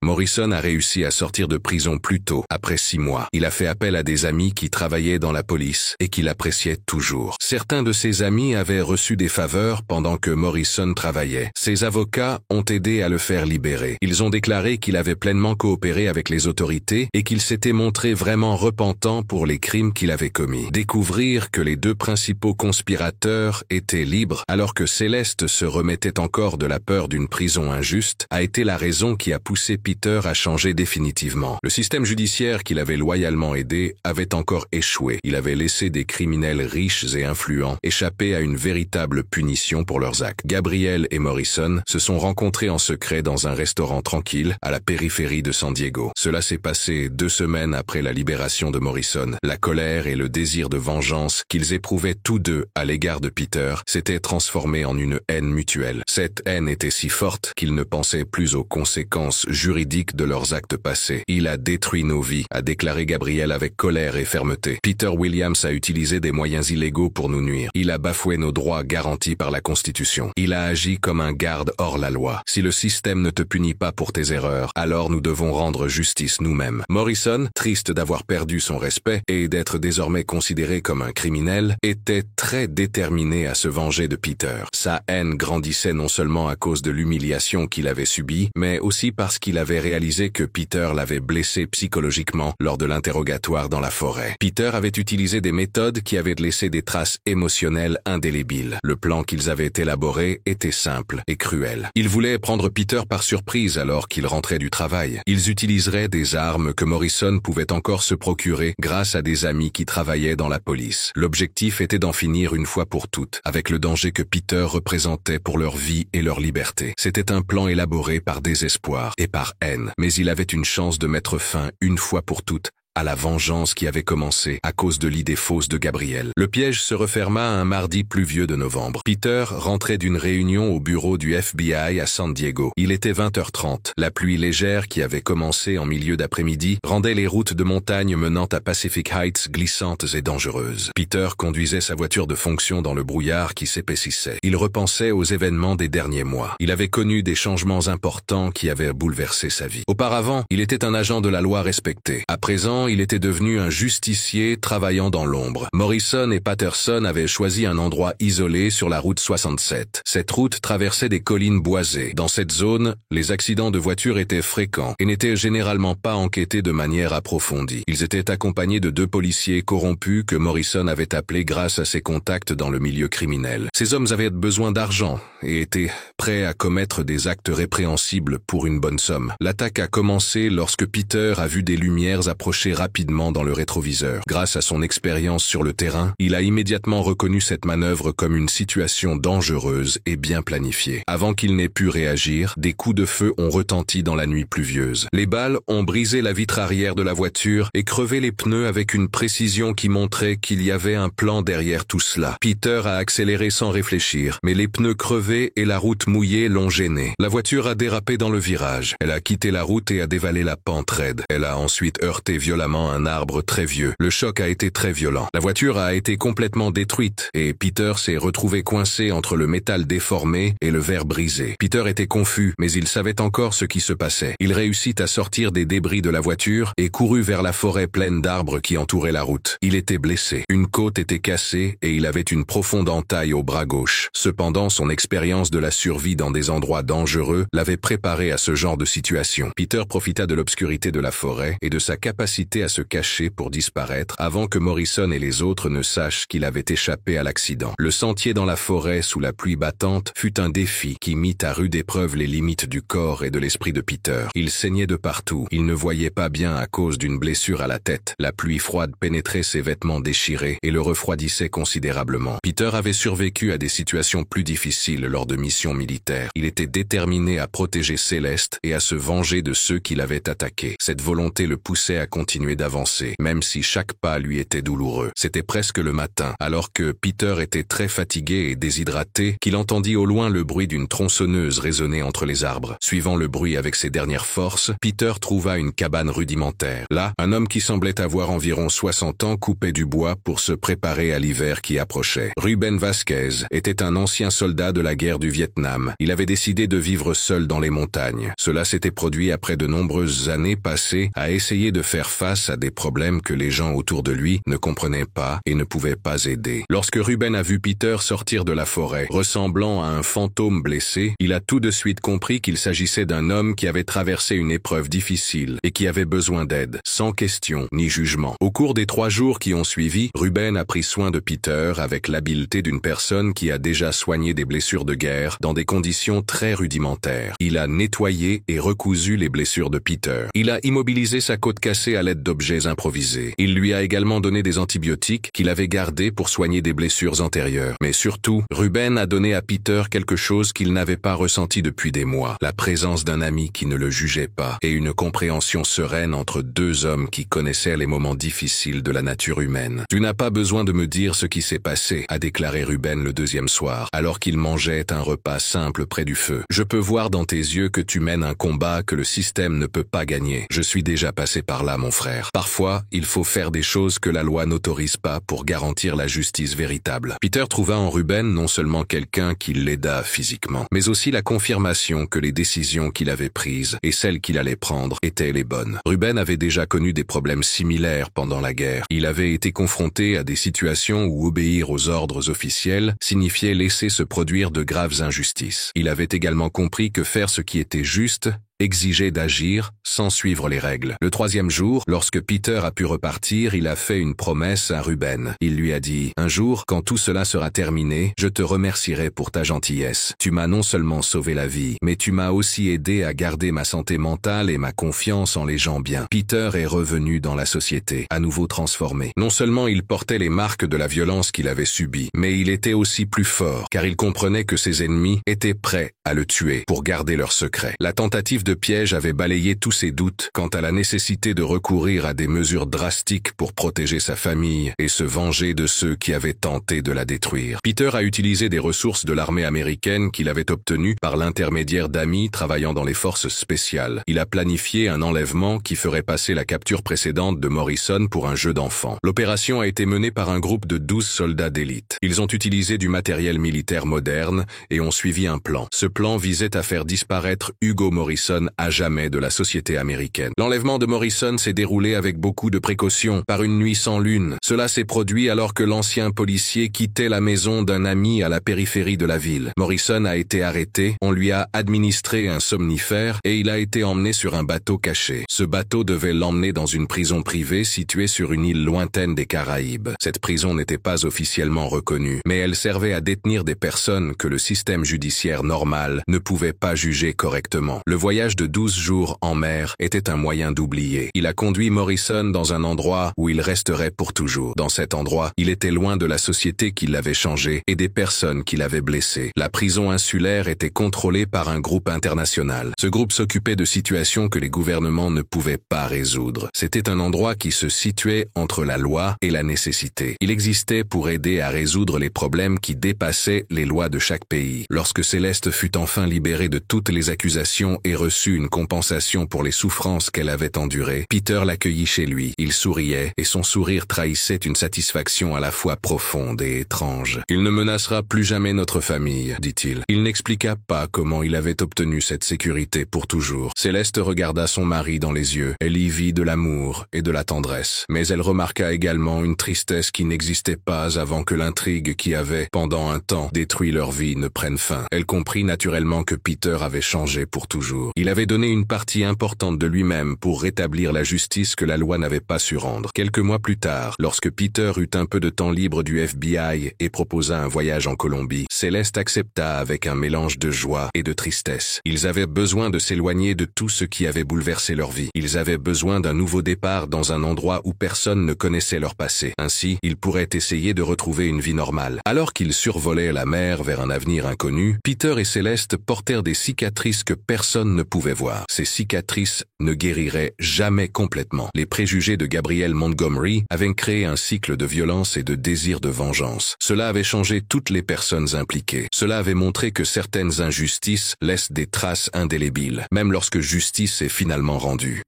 Morrison a réussi à sortir de prison plus tôt, après 6 mois. Il a fait appel à des amis qui travaillaient dans la police et qu'il appréciait toujours. Certains de ses amis avaient reçu des faveurs pendant que Morrison travaillait. Ses avocats ont aidé à le faire libérer. Ils ont déclaré qu'il avait pleinement coopéré avec les autorités et qu'il s'était montré vraiment repentant pour les crimes qu'il avait commis. Découvrir que les 2 principaux conspirateurs étaient libres alors que Céleste se remettait encore de la peur d'une prison injuste a été la raison qui a poussé Peter à changer définitivement. Le système judiciaire qu'il avait loyalement aidé avait encore échoué. Il avait laissé des criminels riches et influents échapper à une véritable punition pour leurs actes. Gabrielle et Morrison se sont rencontrés en secret dans un restaurant tranquille à la périphérie de San Diego. Cela s'est passé 2 semaines après la libération de Morrison. La colère et le désir de vengeance qu'ils éprouvaient tous deux à l'égard de Peter s'étaient transformés en une haine mutuelle. Cette haine était si forte qu'ils ne pensaient plus aux conséquences juridiques de leurs actes passés. Il a détruit nos vies, a déclaré Gabrielle avec colère et fermeté. Peter Williams a utilisé des moyens illégaux pour nous nuire. Il a bafoué nos droits garantis par la Constitution. Il a agi comme un garde hors la loi. Si le système ne te punit pas pour tes erreurs, alors nous devons rendre justice nous-mêmes. Morrison, triste d'avoir perdu son respect et d'être désormais considéré comme un criminel, était très déterminé à se venger de Peter. Sa haine grandissait non seulement à cause de l'humiliation qu'il avait subie, mais aussi parce qu'il avait réalisé que Peter l'avait blessé psychologiquement lors de l'interrogatoire dans la forêt. Peter avait utilisé des méthodes qui avaient laissé des traces émotionnelles indélébiles. Le plan qu'ils avaient élaboré était simple et cruel. Ils voulaient prendre Peter par surprise alors qu'il rentrait du travail. Ils utiliseraient des armes que Morrison pouvait encore se procurer grâce à des amis qui travaillaient dans la police. L'objectif était d'en finir une fois pour toutes avec le danger que Peter représentait pour leur vie et leur liberté. C'était un plan élaboré par désespoir et par haine, mais il avait une chance de mettre fin une fois pour toutes à la vengeance qui avait commencé à cause de l'idée fausse de Gabriel. Le piège se referma un mardi pluvieux de novembre. Peter rentrait d'une réunion au bureau du FBI à San Diego. Il était 20h30. La pluie légère qui avait commencé en milieu d'après-midi rendait les routes de montagne menant à Pacific Heights glissantes et dangereuses. Peter conduisait sa voiture de fonction dans le brouillard qui s'épaississait. Il repensait aux événements des derniers mois. Il avait connu des changements importants qui avaient bouleversé sa vie. Auparavant, il était un agent de la loi respecté. À présent, il était devenu un justicier travaillant dans l'ombre. Morrison et Patterson avaient choisi un endroit isolé sur la route 67. Cette route traversait des collines boisées. Dans cette zone, les accidents de voiture étaient fréquents et n'étaient généralement pas enquêtés de manière approfondie. Ils étaient accompagnés de 2 policiers corrompus que Morrison avait appelés grâce à ses contacts dans le milieu criminel. Ces hommes avaient besoin d'argent et étaient prêts à commettre des actes répréhensibles pour une bonne somme. L'attaque a commencé lorsque Peter a vu des lumières approcher rapidement dans le rétroviseur. Grâce à son expérience sur le terrain, il a immédiatement reconnu cette manœuvre comme une situation dangereuse et bien planifiée. Avant qu'il n'ait pu réagir, des coups de feu ont retenti dans la nuit pluvieuse. Les balles ont brisé la vitre arrière de la voiture et crevé les pneus avec une précision qui montrait qu'il y avait un plan derrière tout cela. Peter a accéléré sans réfléchir, mais les pneus crevés et la route mouillée l'ont gêné. La voiture a dérapé dans le virage. Elle a quitté la route et a dévalé la pente raide. Elle a ensuite heurté violemment un arbre très vieux. Le choc a été très violent. La voiture a été complètement détruite et Peter s'est retrouvé coincé entre le métal déformé et le verre brisé. Peter était confus, mais il savait encore ce qui se passait. Il réussit à sortir des débris de la voiture et courut vers la forêt pleine d'arbres qui entourait la route. Il était blessé. Une côte était cassée et il avait une profonde entaille au bras gauche. Cependant, son expérience de la survie dans des endroits dangereux l'avait préparé à ce genre de situation. Peter profita de l'obscurité de la forêt et de sa capacité à se cacher pour disparaître avant que Morrison et les autres ne sachent qu'il avait échappé à l'accident. Le sentier dans la forêt sous la pluie battante fut un défi qui mit à rude épreuve les limites du corps et de l'esprit de Peter. Il saignait de partout. Il ne voyait pas bien à cause d'une blessure à la tête. La pluie froide pénétrait ses vêtements déchirés et le refroidissait considérablement. Peter avait survécu à des situations plus difficiles lors de missions militaires. Il était déterminé à protéger Céleste et à se venger de ceux qui l'avaient attaqué. Cette volonté le poussait à continuer d'avancer, même si chaque pas lui était douloureux. C'était presque le matin, alors que Peter était très fatigué et déshydraté, qu'il entendit au loin le bruit d'une tronçonneuse résonner entre les arbres. Suivant le bruit avec ses dernières forces, Peter trouva une cabane rudimentaire. Là, un homme qui semblait avoir environ 60 ans coupait du bois pour se préparer à l'hiver qui approchait. Ruben Vasquez était un ancien soldat de la guerre du Vietnam. Il avait décidé de vivre seul dans les montagnes. Cela s'était produit après de nombreuses années passées à essayer de faire face à des problèmes que les gens autour de lui ne comprenaient pas et ne pouvaient pas aider. Lorsque Ruben a vu Peter sortir de la forêt, ressemblant à un fantôme blessé, il a tout de suite compris qu'il s'agissait d'un homme qui avait traversé une épreuve difficile et qui avait besoin d'aide, sans question ni jugement. Au cours des 3 jours qui ont suivi, Ruben a pris soin de Peter avec l'habileté d'une personne qui a déjà soigné des blessures de guerre dans des conditions très rudimentaires. Il a nettoyé et recousu les blessures de Peter. Il a immobilisé sa côte cassée à l'aide d'objets improvisés. Il lui a également donné des antibiotiques qu'il avait gardés pour soigner des blessures antérieures. Mais surtout, Ruben a donné à Peter quelque chose qu'il n'avait pas ressenti depuis des mois, la présence d'un ami qui ne le jugeait pas et une compréhension sereine entre 2 hommes qui connaissaient les moments difficiles de la nature humaine. « Tu n'as pas besoin de me dire ce qui s'est passé », a déclaré Ruben le 2e soir, alors qu'il mangeait un repas simple près du feu. « Je peux voir dans tes yeux que tu mènes un combat que le système ne peut pas gagner. Je suis déjà passé par là, mon frère. Parfois, il faut faire des choses que la loi n'autorise pas pour garantir la justice véritable. » Peter trouva en Ruben non seulement quelqu'un qui l'aida physiquement, mais aussi la confirmation que les décisions qu'il avait prises et celles qu'il allait prendre étaient les bonnes. Ruben avait déjà connu des problèmes similaires pendant la guerre. Il avait été confronté à des situations où obéir aux ordres officiels signifiait laisser se produire de graves injustices. Il avait également compris que faire ce qui était juste exigeait d'agir sans suivre les règles. Le 3e jour, lorsque Peter a pu repartir, il a fait une promesse à Ruben. Il lui a dit « Un jour, quand tout cela sera terminé, je te remercierai pour ta gentillesse. Tu m'as non seulement sauvé la vie, mais tu m'as aussi aidé à garder ma santé mentale et ma confiance en les gens bien. » Peter est revenu dans la société, à nouveau transformé. Non seulement il portait les marques de la violence qu'il avait subie, mais il était aussi plus fort, car il comprenait que ses ennemis étaient prêts à le tuer pour garder leur secret. La tentative de de piège avait balayé tous ses doutes quant à la nécessité de recourir à des mesures drastiques pour protéger sa famille et se venger de ceux qui avaient tenté de la détruire. Peter a utilisé des ressources de l'armée américaine qu'il avait obtenues par l'intermédiaire d'amis travaillant dans les forces spéciales. Il a planifié un enlèvement qui ferait passer la capture précédente de Morrison pour un jeu d'enfant. L'opération a été menée par un groupe de 12 soldats d'élite. Ils ont utilisé du matériel militaire moderne et ont suivi un plan. Ce plan visait à faire disparaître Hugo Morrison à jamais de la société américaine. L'enlèvement de Morrison s'est déroulé avec beaucoup de précautions, par une nuit sans lune. Cela s'est produit alors que l'ancien policier quittait la maison d'un ami à la périphérie de la ville. Morrison a été arrêté, on lui a administré un somnifère et il a été emmené sur un bateau caché. Ce bateau devait l'emmener dans une prison privée située sur une île lointaine des Caraïbes. Cette prison n'était pas officiellement reconnue, mais elle servait à détenir des personnes que le système judiciaire normal ne pouvait pas juger correctement. Le voyage de 12 jours en mer était un moyen d'oublier. Il a conduit Morrison dans un endroit où il resterait pour toujours. Dans cet endroit, il était loin de la société qui l'avait changé et des personnes qui l'avaient blessé. La prison insulaire était contrôlée par un groupe international. Ce groupe s'occupait de situations que les gouvernements ne pouvaient pas résoudre. C'était un endroit qui se situait entre la loi et la nécessité. Il existait pour aider à résoudre les problèmes qui dépassaient les lois de chaque pays. Lorsque Céleste fut enfin libérée de toutes les accusations et reçut une compensation pour les souffrances qu'elle avait endurées, Peter l'accueillit chez lui. Il souriait et son sourire trahissait une satisfaction à la fois profonde et étrange. « Il ne menacera plus jamais notre famille, dit-il. » Il n'expliqua pas comment il avait obtenu cette sécurité pour toujours. Céleste regarda son mari dans les yeux. Elle y vit de l'amour et de la tendresse. Mais elle remarqua également une tristesse qui n'existait pas avant que l'intrigue qui avait, pendant un temps, détruit leur vie ne prenne fin. Elle comprit naturellement que Peter avait changé pour toujours. Il avait donné une partie importante de lui-même pour rétablir la justice que la loi n'avait pas su rendre. Quelques mois plus tard, lorsque Peter eut un peu de temps libre du FBI et proposa un voyage en Colombie, Céleste accepta avec un mélange de joie et de tristesse. Ils avaient besoin de s'éloigner de tout ce qui avait bouleversé leur vie. Ils avaient besoin d'un nouveau départ dans un endroit où personne ne connaissait leur passé. Ainsi, ils pourraient essayer de retrouver une vie normale. Alors qu'ils survolaient la mer vers un avenir inconnu, Peter et Céleste portèrent des cicatrices que personne ne pouvait voir. Ces cicatrices ne guériraient jamais complètement. Les préjugés de Gabrielle Montgomery avaient créé un cycle de violence et de désir de vengeance. Cela avait changé toutes les personnes impliquées. Cela avait montré que certaines injustices laissent des traces indélébiles, même lorsque justice est finalement rendue.